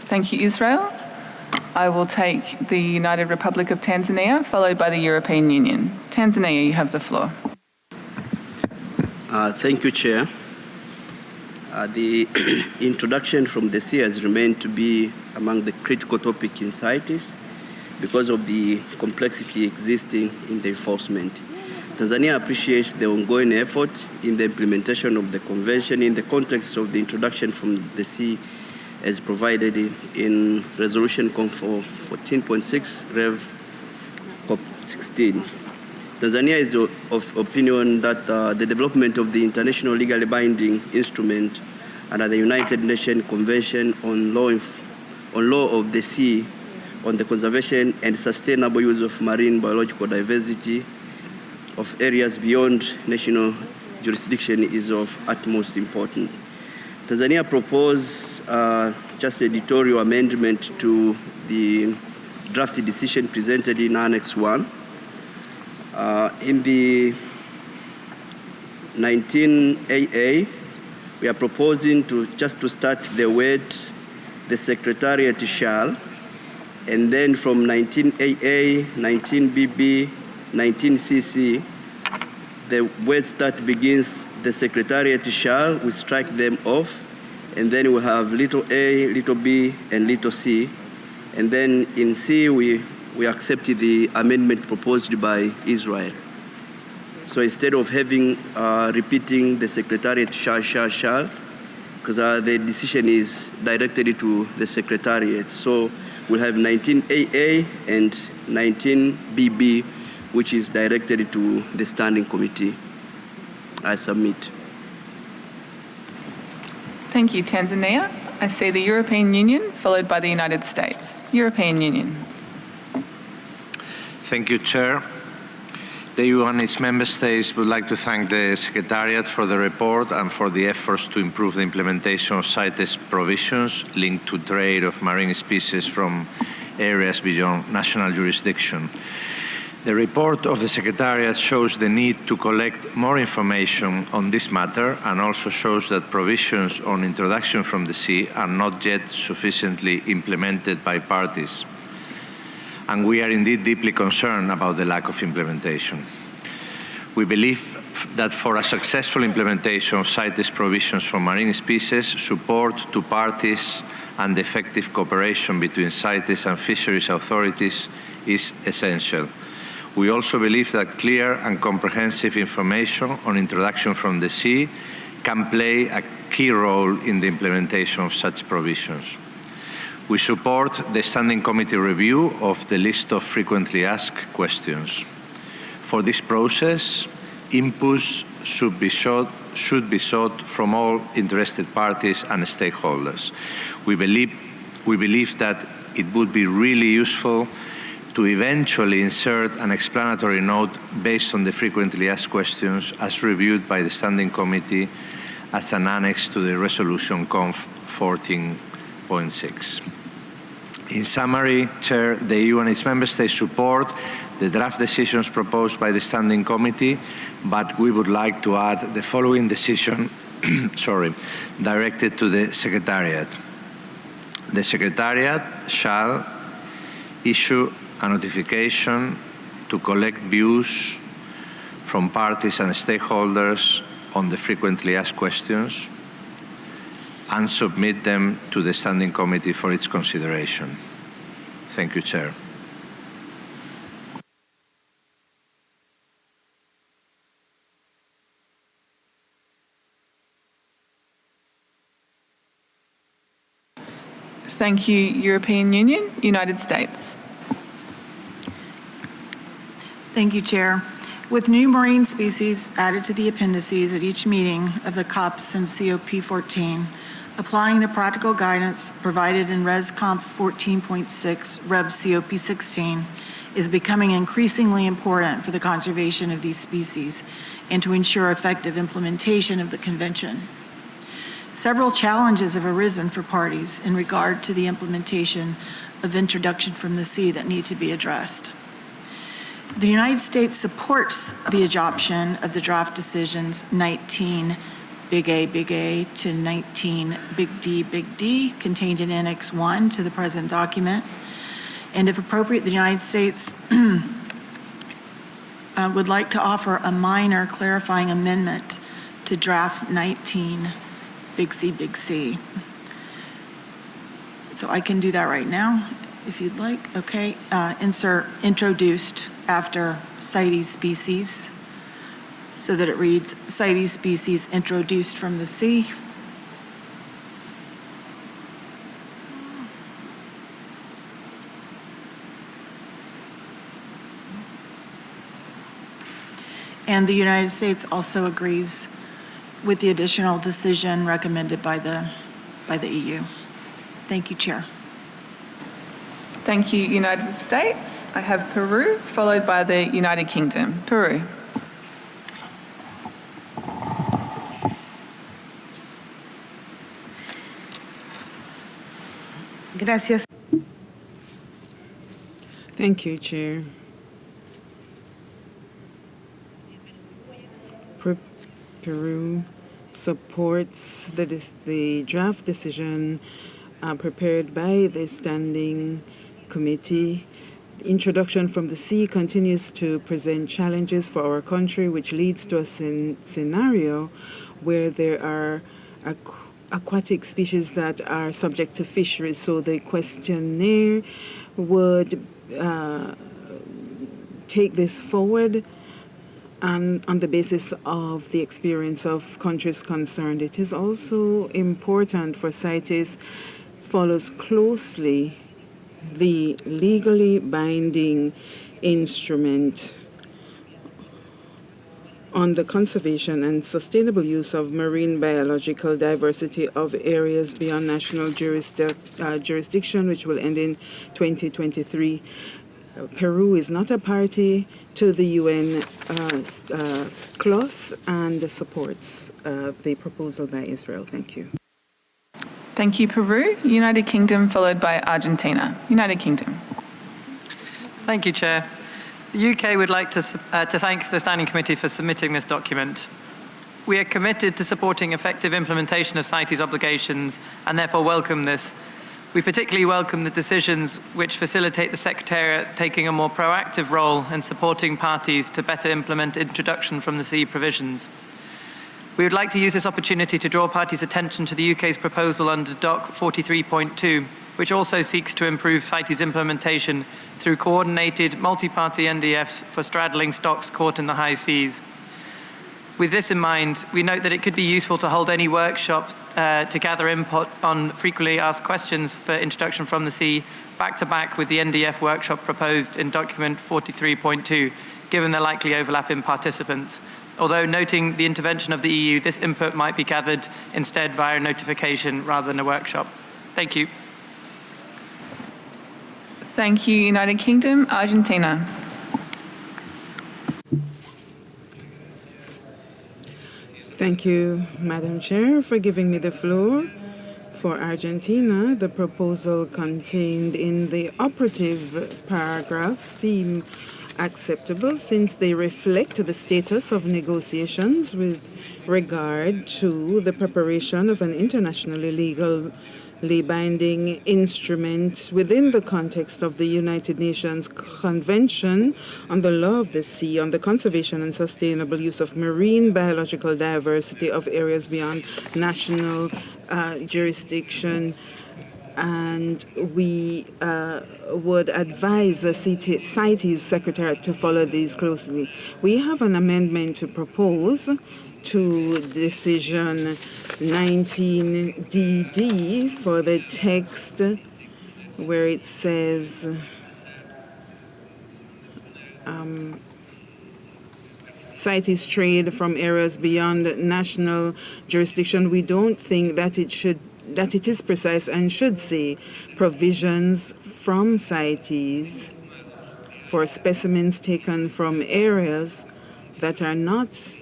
Thank you, Israel. I will take the United Republic of Tanzania, followed by the European Union. Tanzania, you have the floor. Thank you, Chair. The introduction from the sea has remained to be among the critical topics in CITES because of the complexity existing in the enforcement. Tanzania appreciates the ongoing effort in the implementation of the convention in the context of the introduction from the sea as provided in Resolution 14.6 Rev CoP19. Tanzania is of opinion that the development of the international legally binding instrument under the United Nations Convention on Law of the Sea on the conservation and sustainable use of marine biological diversity of areas beyond national jurisdiction is of utmost importance. Tanzania proposed just editorial amendment to the draft decision presented in Annex 1. In the 19AA, we are proposing to start the word "the Secretariat shall," and then from 19AA, 19BB, 19CC, the word start begins "the Secretariat shall," we strike them off, and then we have little a, little b, and little c. And then in C, we accepted the amendment proposed by Israel. So instead of having, repeating the Secretariat shall, because the decision is directed to the Secretariat. So we'll have 19AA and 19BB, which is directed to the Standing Committee. I submit. Thank you, Tanzania. I see the European Union, followed by the United States. European Union. Thank you, Chair. The EU and its member states would like to thank the Secretariat for the report and for the efforts to improve the implementation of CITES provisions linked to trade of marine species from areas beyond national jurisdiction. The report of the Secretariat shows the need to collect more information on this matter and also shows that provisions on introduction from the sea are not yet sufficiently implemented by parties. And we are indeed deeply concerned about the lack of implementation. We believe that for a successful implementation of CITES provisions for marine species, support to parties and effective cooperation between CITES and fisheries authorities is essential. We also believe that clear and comprehensive information on introduction from the sea can play a key role in the implementation of such provisions. We support the Standing Committee review of the list of frequently asked questions. For this process, inputs should be sought from all interested parties and stakeholders. We believe that it would be really useful to eventually insert an explanatory note based on the frequently asked questions as reviewed by the Standing Committee as an annex to the resolution CONF 14.6. In summary, Chair, the EU and its member states support the draft decisions proposed by the Standing Committee, but we would like to add the following decision directed to the Secretariat. The Secretariat shall issue a notification to collect views from parties and stakeholders on the frequently asked questions and submit them to the Standing Committee for its consideration. Thank you, Chair. Thank you, European Union. United States. Thank you, Chair. With new marine species added to the appendices at each meeting of the COP since COP14, applying the practical guidance provided in Res Comp 14.6, Rev COP16, is becoming increasingly important for the conservation of these species and to ensure effective implementation of the Convention. Several challenges have arisen for parties in regard to the implementation of introduction from the sea that need to be addressed. The United States supports the adoption of the draft decisions 19 Big A to 19 Big D contained in Annex 1 to the present document. And if appropriate, the United States would like to offer a minor clarifying amendment to draft 19 Big C. So I can do that right now if you'd like. Okay, insert introduced after CITES species so that it reads CITES species introduced from the sea. And the United States also agrees with the additional decision recommended by the EU. Thank you, Chair. Thank you, United States. I have Peru, followed by the United Kingdom. Peru. Gracias. Thank you, Chair. Peru supports the draft decision prepared by the Standing Committee. The introduction from the sea continues to present challenges for our country, which leads to a scenario where there are aquatic species that are subject to fisheries. So the questionnaire would take this forward and on the basis of the experience of countries concerned. It is also important for CITES follows closely the legally binding instrument on the conservation and sustainable use of marine biological diversity of areas beyond national jurisdiction, which will end in 2023. Peru is not a party to the UN clause and supports the proposal by Israel. Thank you. Thank you, Peru. United Kingdom, followed by Argentina. United Kingdom. Thank you, Chair. The UK would like to thank the Standing Committee for submitting this document. We are committed to supporting effective implementation of CITES obligations and therefore welcome this. We particularly welcome the decisions which facilitate the Secretariat taking a more proactive role in supporting parties to better implement introduction from the sea provisions. We would like to use this opportunity to draw parties' attention to the UK's proposal under DOC 43.2, which also seeks to improve CITES implementation through coordinated multi-party NDFs for straddling stocks caught in the high seas. With this in mind, we note that it could be useful to hold any workshops to gather input on frequently asked questions for introduction from the sea back-to-back with the NDF workshop proposed in document 43.2, given the likely overlap in participants. Although noting the intervention of the EU, this input might be gathered instead via notification rather than a workshop. Thank you. Thank you, United Kingdom. Argentina. Thank you, Madam Chair, for giving me the floor. For Argentina, the proposal contained in the operative paragraphs seem acceptable since they reflect the status of negotiations with regard to the preparation of an internationally legally binding instrument within the context of the United Nations Convention on the Law of the Sea on the conservation and sustainable use of marine biological diversity of areas beyond national jurisdiction. And we would advise the CITES Secretariat to follow these closely. We have an amendment to propose to Decision 19DD for the text where it says CITES trade from areas beyond national jurisdiction. We don't think that it is precise and should say provisions from CITES for specimens taken from areas that are not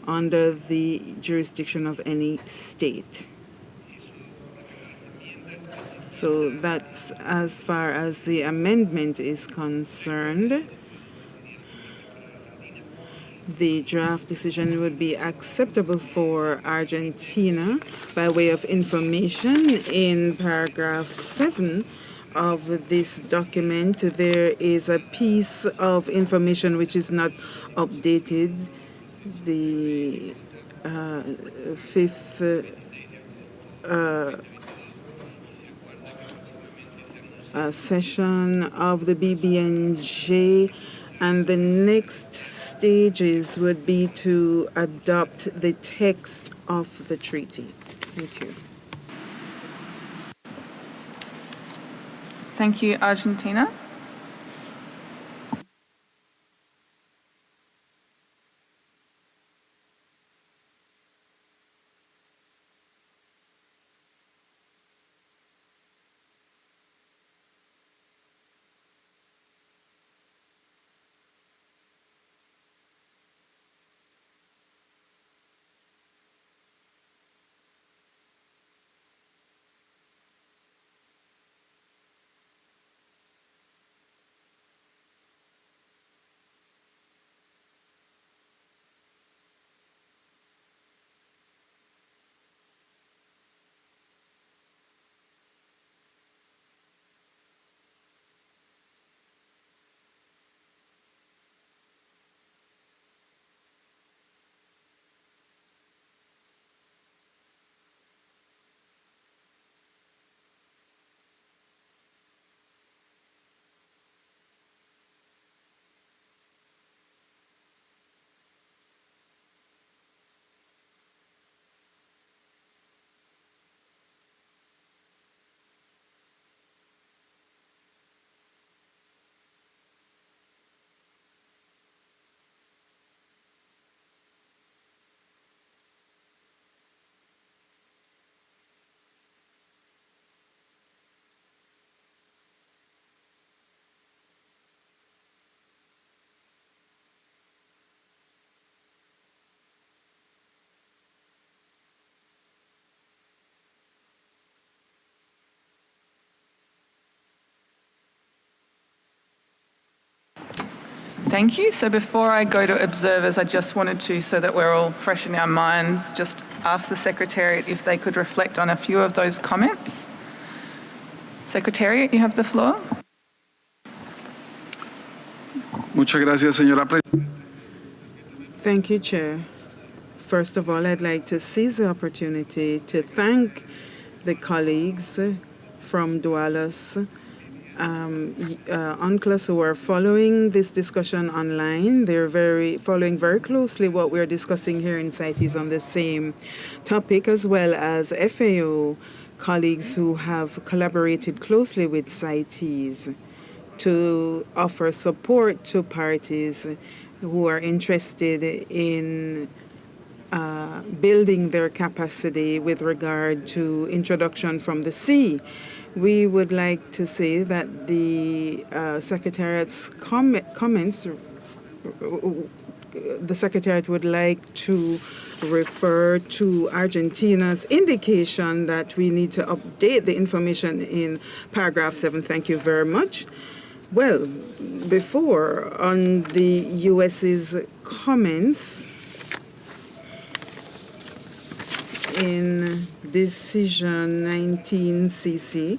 under the jurisdiction of any state. So that's as far as the amendment is concerned. The draft decision would be acceptable for Argentina. By way of information, in paragraph 7 of this document, there is a piece of information which is not updated. The fifth session of the BBNJ, and the next stages would be to adopt the text of the treaty. Thank you. Thank you, Argentina. Thank you. So before I go to observers, I just wanted to, so that we're all fresh in our minds, just ask the Secretariat if they could reflect on a few of those comments. Secretariat, you have the floor. Muchas gracias, señora Presidenta. Thank you, Chair. First of all, I'd like to seize the opportunity to thank the colleagues from Dualas UNCLOS who are following this discussion online. They're following very closely what we're discussing here in CITES on the same topic, as well as FAO colleagues who have collaborated closely with CITES to offer support to parties who are interested in building their capacity with regard to introduction from the sea. We would like to say that the Secretariat's comments, the Secretariat would like to refer to Argentina's indication that we need to update the information in paragraph 7. Thank you very much. Well, before, on the US's comments in Decision 19CC,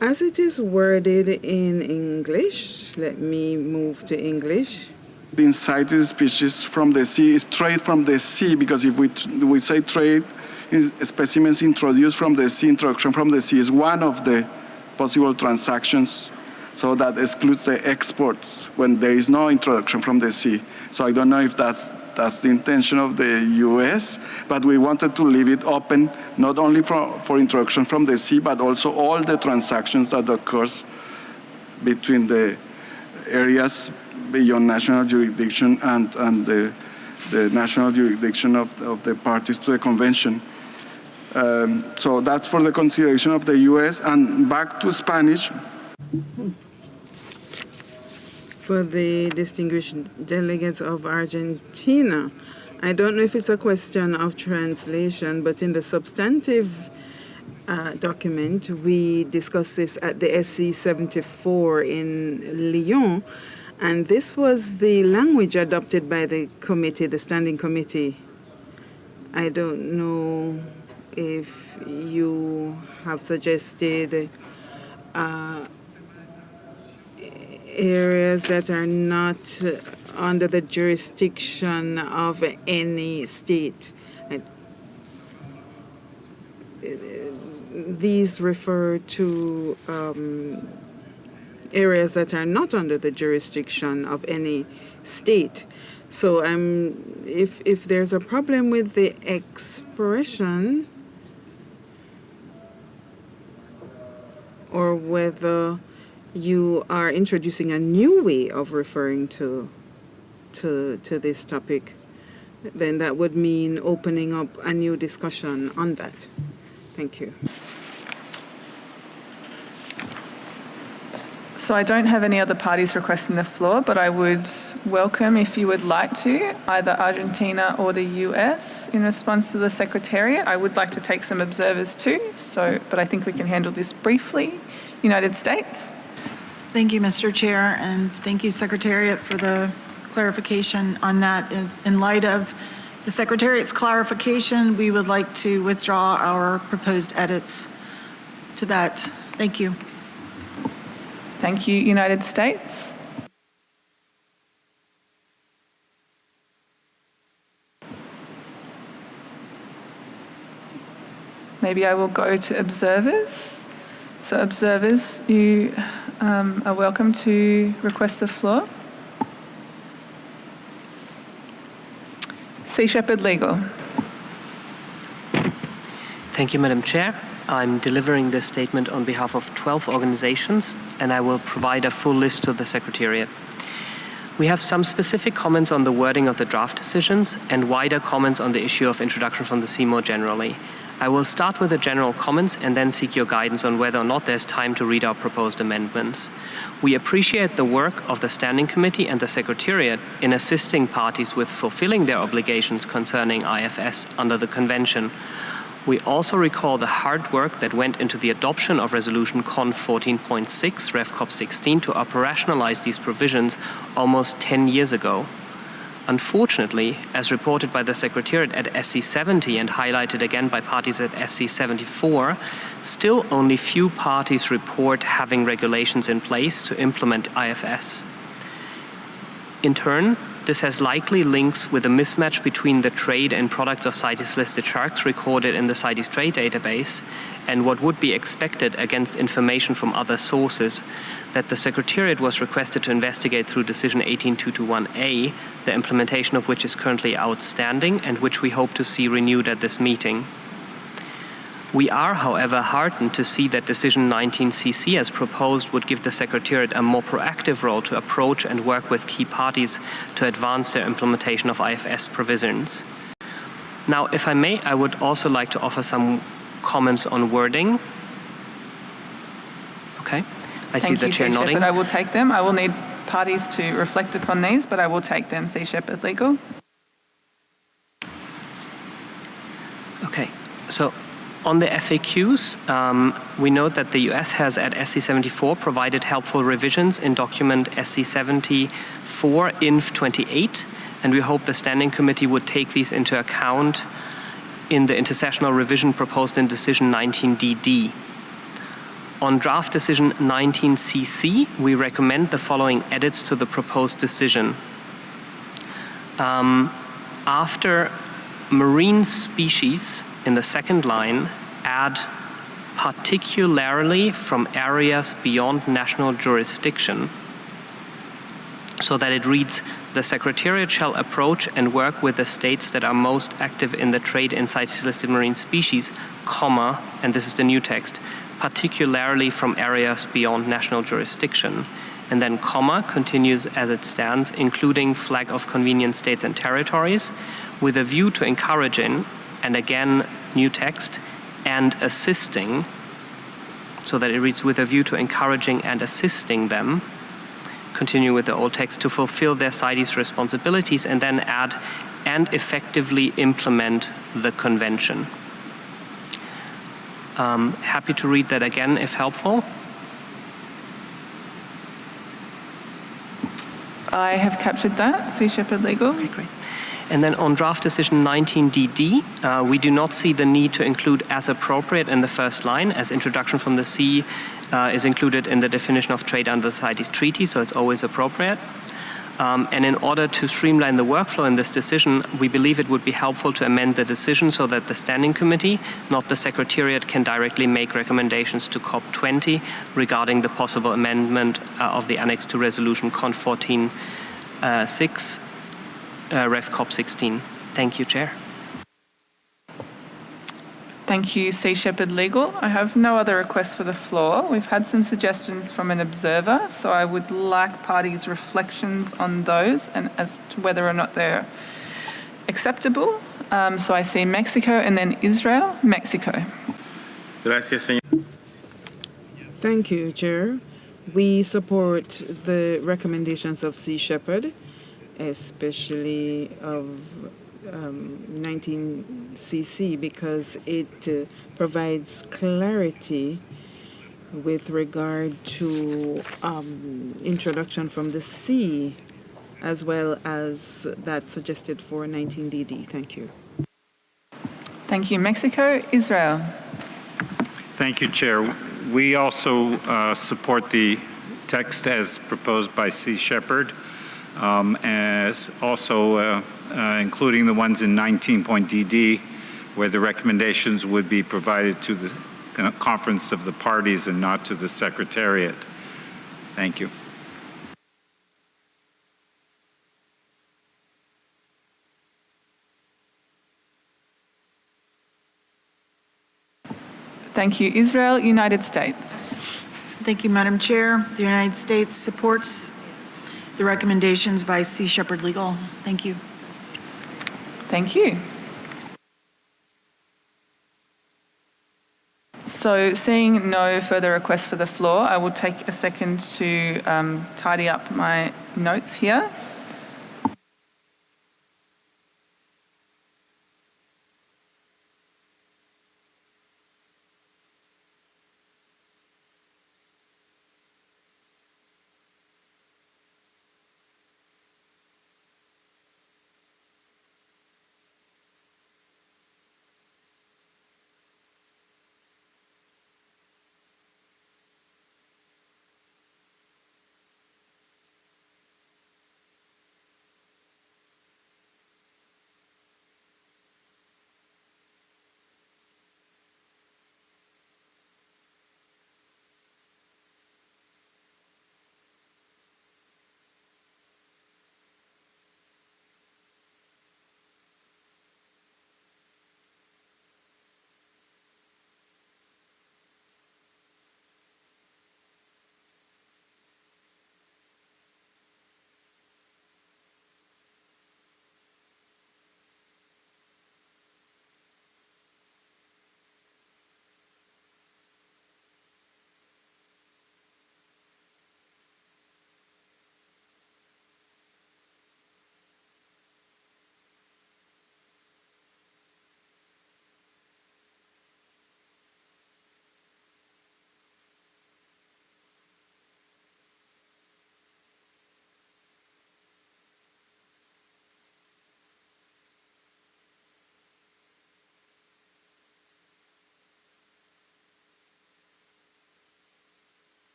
as it is worded in English, let me move to English. The cited species from the sea is trade from the sea, because if we say trade, specimens introduced from the sea, introduction from the sea is one of the possible transactions. So that excludes the exports when there is no introduction from the sea. So I don't know if that's the intention of the US, but we wanted to leave it open, not only for introduction from the sea, but also all the transactions that occurs between the areas beyond national jurisdiction and the national jurisdiction of the parties to the convention. So that's for the consideration of the US. And back to Spanish. For the distinguished delegates of Argentina, I don't know if it's a question of translation, but in the substantive document, we discussed this at the SC 74 in Lyon, and this was the language adopted by the committee, the standing committee. I don't know if you have suggested areas that are not under the jurisdiction of any state. These refer to areas that are not under the jurisdiction of any state. So if there's a problem with the expression, or whether you are introducing a new way of referring to this topic, then that would mean opening up a new discussion on that. Thank you. So I don't have any other parties requesting the floor, but I would welcome, if you would like to, either Argentina or the US in response to the Secretariat. I would like to take some observers too, but I think we can handle this briefly. United States. Thank you, Mr. Chair, and thank you, Secretariat, for the clarification on that. In light of the Secretariat's clarification, we would like to withdraw our proposed edits to that. Thank you. Thank you, United States. Maybe I will go to observers. So observers, you are welcome to request the floor. Sea Shepherd Legal. Thank you, Madam Chair. I'm delivering this statement on behalf of 12 organizations, and I will provide a full list to the Secretariat. We have some specific comments on the wording of the draft decisions and wider comments on the issue of introduction from the sea more generally. I will start with the general comments and then seek your guidance on whether or not there's time to read our proposed amendments. We appreciate the work of the Standing Committee and the Secretariat in assisting parties with fulfilling their obligations concerning IFS under the Convention. We also recall the hard work that went into the adoption of Resolution CON 14.6, Rev COP 16, to operationalize these provisions almost 10 years ago. Unfortunately, as reported by the Secretariat at SC70 and highlighted again by parties at SC74, still only few parties report having regulations in place to implement IFS. In turn, this has likely links with a mismatch between the trade and products of CITES-listed sharks recorded in the CITES trade database and what would be expected against information from other sources that the Secretariat was requested to investigate through Decision 18221A, the implementation of which is currently outstanding and which we hope to see renewed at this meeting. We are, however, heartened to see that Decision 19CC as proposed would give the Secretariat a more proactive role to approach and work with key parties to advance their implementation of IFS provisions. Now, if I may, I would also like to offer some comments on wording. Okay, I see the chair nodding. But I will take them. I will need parties to reflect upon these, but I will take them. Sea Shepherd Legal. Okay, so on the FAQs, we note that the US has at SC74 provided helpful revisions in document SC74 INF 28, and we hope the Standing Committee would take these into account in the intersessional revision proposed in Decision 19DD. On Draft Decision 19CC, we recommend the following edits to the proposed decision. After marine species, in the second line, add particularly from areas beyond national jurisdiction, so that it reads, the Secretariat shall approach and work with the states that are most active in the trade in CITES-listed marine species, comma, and this is the new text, particularly from areas beyond national jurisdiction. And then comma continues as it stands, including flag of convenience states and territories, with a view to encouraging, and again, new text, and assisting, so that it reads with a view to encouraging and assisting them, continue with the old text, to fulfill their CITES responsibilities, and then add, and effectively implement the convention. Happy to read that again if helpful. I have captured that. Sea Shepherd Legal. Okay, great. And then on Draft Decision 19DD, we do not see the need to include as appropriate in the first line, as introduction from the sea is included in the definition of trade under the CITES Treaty, so it's always appropriate. And in order to streamline the workflow in this decision, we believe it would be helpful to amend the decision so that the Standing Committee, not the Secretariat, can directly make recommendations to COP20 regarding the possible amendment of the Annex to Resolution CON 14.6, Rev COP 16. Thank you, Chair. Thank you, Sea Shepherd Legal. I have no other requests for the floor. We've had some suggestions from an observer, so I would like parties' reflections on those and as to whether or not they're acceptable. So I see Mexico and then Israel. Mexico. Gracias, señor. Thank you, Chair. We support the recommendations of Sea Shepherd, especially of 19CC, because it provides clarity with regard to introduction from the sea, as well as that suggested for 19DD. Thank you. Thank you, Mexico. Israel. Thank you, Chair. We also support the text as proposed by Sea Shepherd, as also including the ones in 19.DD, where the recommendations would be provided to the Conference of the Parties and not to the Secretariat. Thank you. Thank you, Israel. United States. Thank you, Madam Chair. The United States supports the recommendations by Sea Shepherd Legal. Thank you. Thank you. So seeing no further requests for the floor, I will take a second to tidy up my notes here.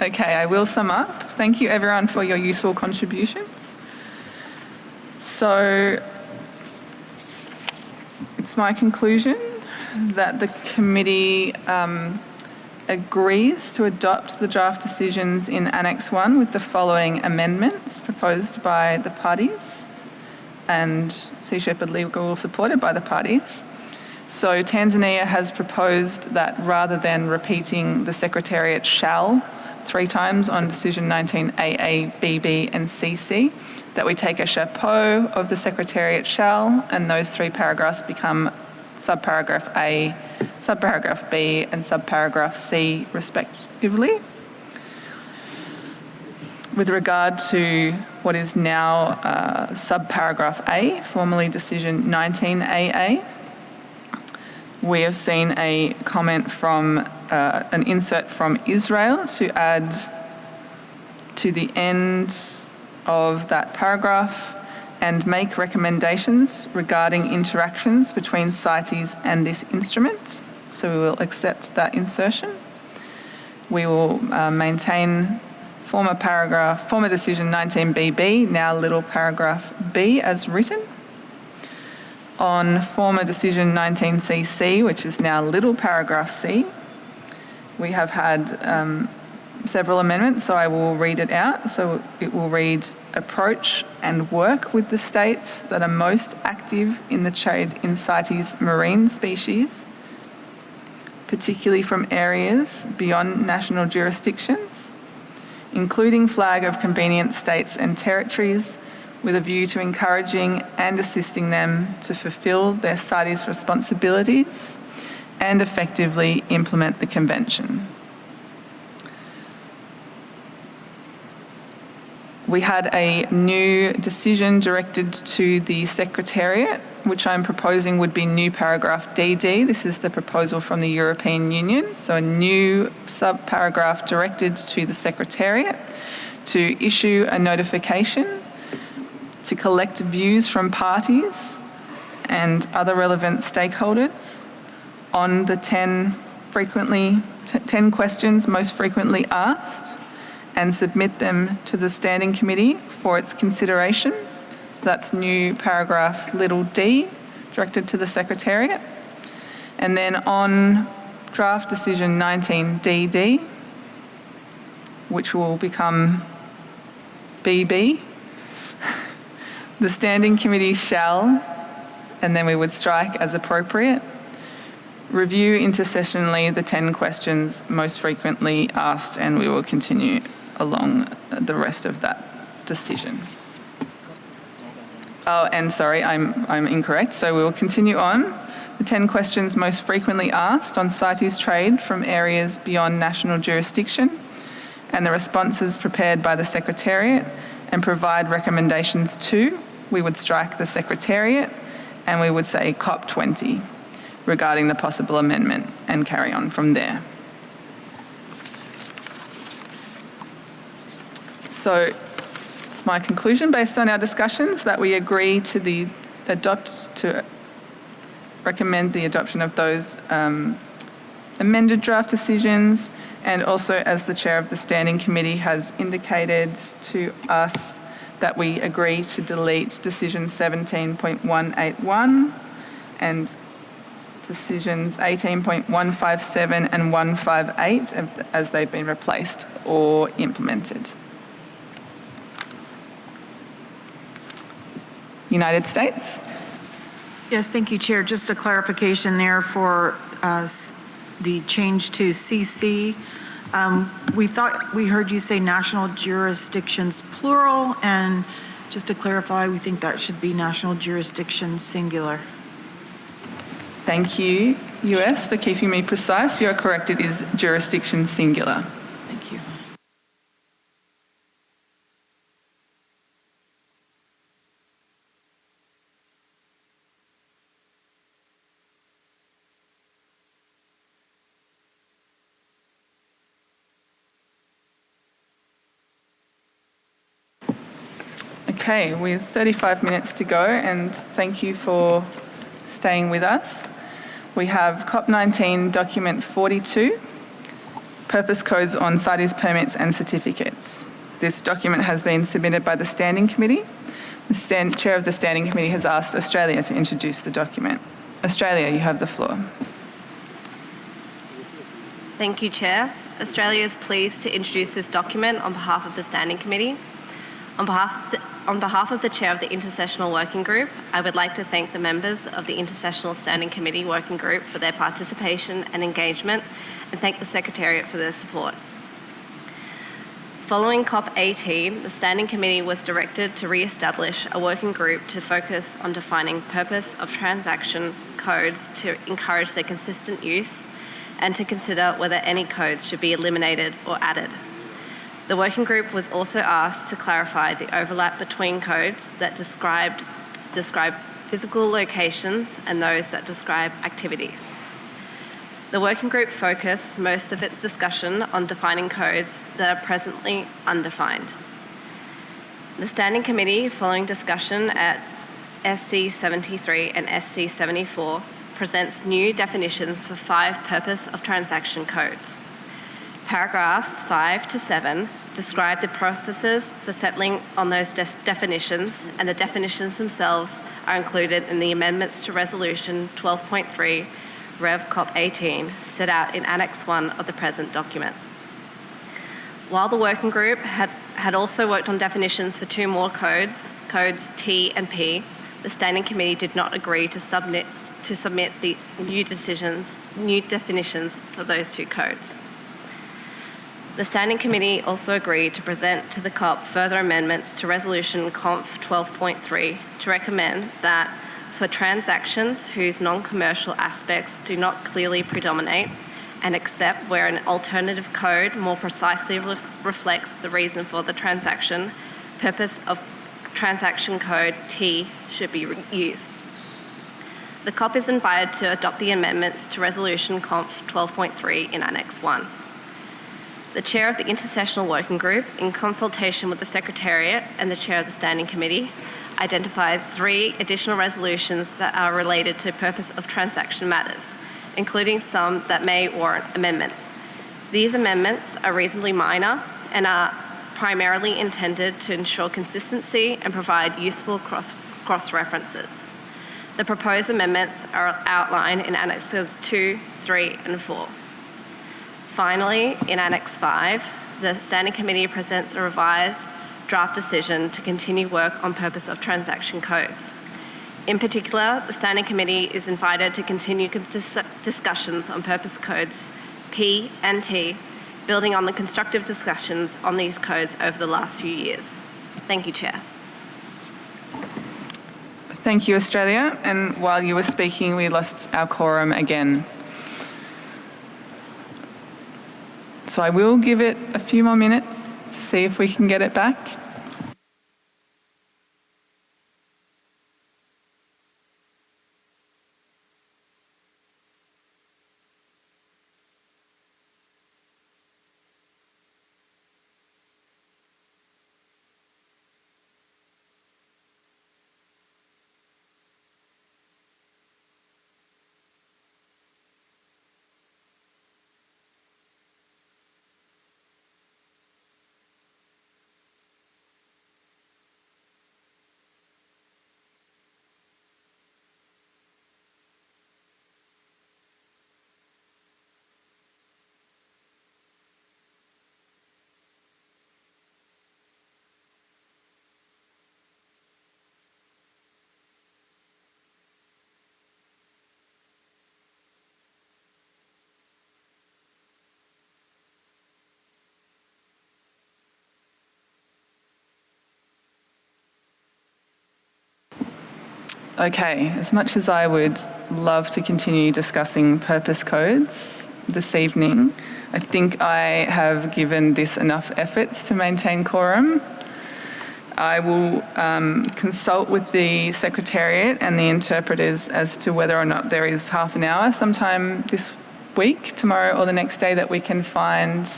Okay, I will sum up. Thank you everyone for your useful contributions. So it's my conclusion that the committee agrees to adopt the draft decisions in Annex 1 with the following amendments proposed by the parties and Sea Shepherd Legal supported by the parties. So Tanzania has proposed that rather than repeating the Secretariat shall 3 times on decision 19 AA, BB and CC, that we take a chapeau of the Secretariat shall and those 3 paragraphs become subparagraph A, subparagraph B and subparagraph C respectively. With regard to what is now subparagraph A, formerly decision 19AA, we have seen a comment from an insert from Israel to add to the end of that paragraph and make recommendations regarding interactions between CITES and this instrument. So we will accept that insertion. We will maintain former decision 19BB, now little paragraph B as written. On former decision 19CC, which is now little paragraph C, we have had several amendments, so I will read it out. So it will read, approach and work with the states that are most active in the trade in CITES marine species, particularly from areas beyond national jurisdictions, including flag of convenient states and territories, with a view to encouraging and assisting them to fulfil their CITES responsibilities and effectively implement the Convention. We had a new decision directed to the Secretariat, which I'm proposing would be new paragraph DD. This is the proposal from the European Union. So a new subparagraph directed to the Secretariat to issue a notification to collect views from parties and other relevant stakeholders on the 10 questions most frequently asked and submit them to the Standing Committee for its consideration. So that's new paragraph little d, directed to the Secretariat. And then on draft decision 19DD, which will become BB, the Standing Committee shall, and then we would strike as appropriate, review intersessionally the 10 questions most frequently asked, and we will continue along the rest of that decision. Oh, and sorry, I'm incorrect. So we will continue on. The 10 questions most frequently asked on CITES trade from areas beyond national jurisdiction, and the responses prepared by the Secretariat, and provide recommendations to, we would strike the Secretariat, and we would say COP20 regarding the possible amendment and carry on from there. So it's my conclusion based on our discussions that we agree to recommend the adoption of those amended draft decisions, and also as the chair of the Standing Committee has indicated to us that we agree to delete decision 17.181 and decisions 18.157 and 158 as they've been replaced or implemented. United States. Yes, thank you, Chair. Just a clarification there for the change to CC. We thought we heard you say national jurisdictions plural, and just to clarify, we think that should be national jurisdiction singular. Thank you, US, for keeping me precise. You're correct, it is jurisdiction singular. Thank you. Okay, with 35 minutes to go, and thank you for staying with us. We have COP19 document 42, purpose codes on CITES permits and certificates. This document has been submitted by the Standing Committee. The Chair of the Standing Committee has asked Australia to introduce the document. Australia, you have the floor. Thank you, Chair. Australia is pleased to introduce this document on behalf of the Standing Committee. On behalf of the Chair of the Intersessional Working Group, I would like to thank the members of the Intersessional Standing Committee Working Group for their participation and engagement, and thank the Secretariat for their support. Following COP18, the Standing Committee was directed to re-establish a working group to focus on defining purpose of transaction codes to encourage their consistent use and to consider whether any codes should be eliminated or added. The working group was also asked to clarify the overlap between codes that describe physical locations and those that describe activities. The working group focused most of its discussion on defining codes that are presently undefined. The Standing Committee, following discussion at SC 73 and SC 74, presents new definitions for 5 purpose of transaction codes. Paragraphs 5 to 7 describe the processes for settling on those definitions, and the definitions themselves are included in the amendments to Resolution 12.3 Rev COP18 set out in Annex 1 of the present document. While the working group had also worked on definitions for 2 more codes, codes T and P, the Standing Committee did not agree to submit these new definitions for those 2 codes. The Standing Committee also agreed to present to the COP further amendments to Resolution Conf 12.3 to recommend that for transactions whose non-commercial aspects do not clearly predominate, and except where an alternative code more precisely reflects the reason for the transaction, purpose of transaction code T should be used. The COP is invited to adopt the amendments to Resolution Conf 12.3 in Annex 1. The Chair of the Intersessional Working Group, in consultation with the Secretariat and the Chair of the Standing Committee, identified 3 additional resolutions that are related to purpose of transaction matters, including some that may warrant amendment. These amendments are reasonably minor and are primarily intended to ensure consistency and provide useful cross-references. The proposed amendments are outlined in Annexes 2, 3, and 4. Finally, in Annex 5, the Standing Committee presents a revised draft decision to continue work on purpose of transaction codes. In particular, the Standing Committee is invited to continue discussions on purpose codes P and T, building on the constructive discussions on these codes over the last few years. Thank you, Chair. Thank you, Australia. And while you were speaking, we lost our quorum again. So I will give it a few more minutes to see if we can get it back. Okay, as much as I would love to continue discussing purpose codes this evening, I think I have given this enough efforts to maintain quorum. I will consult with the Secretariat and the interpreters as to whether or not there is half an hour sometime this week, tomorrow or the next day, that we can find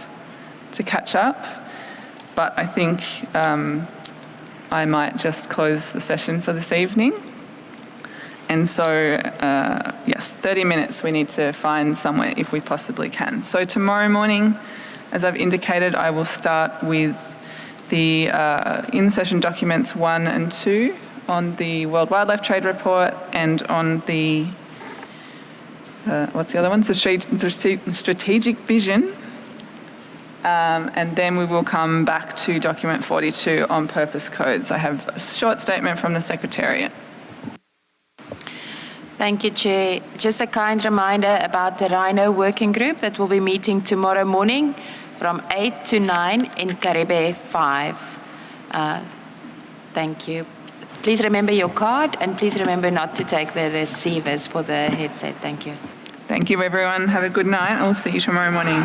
to catch up. But I think I might just close the session for this evening. And so, yes, 30 minutes we need to find somewhere if we possibly can. So tomorrow morning, As I've indicated, I will start with the in-session documents 1 and 2 on the World Wildlife Trade Report and on the, what's the other one? Strategic Vision. And then we will come back to document 42 on purpose codes. I have a short statement from the Secretariat. Thank you, Chair. Just a kind reminder about the Rhino Working Group that will be meeting tomorrow morning from 8 to 9 in Caribe 5. Thank you. Please remember your card and please remember not to take the receivers for the headset. Thank you. Thank you, everyone. Have a good night. I'll see you tomorrow morning.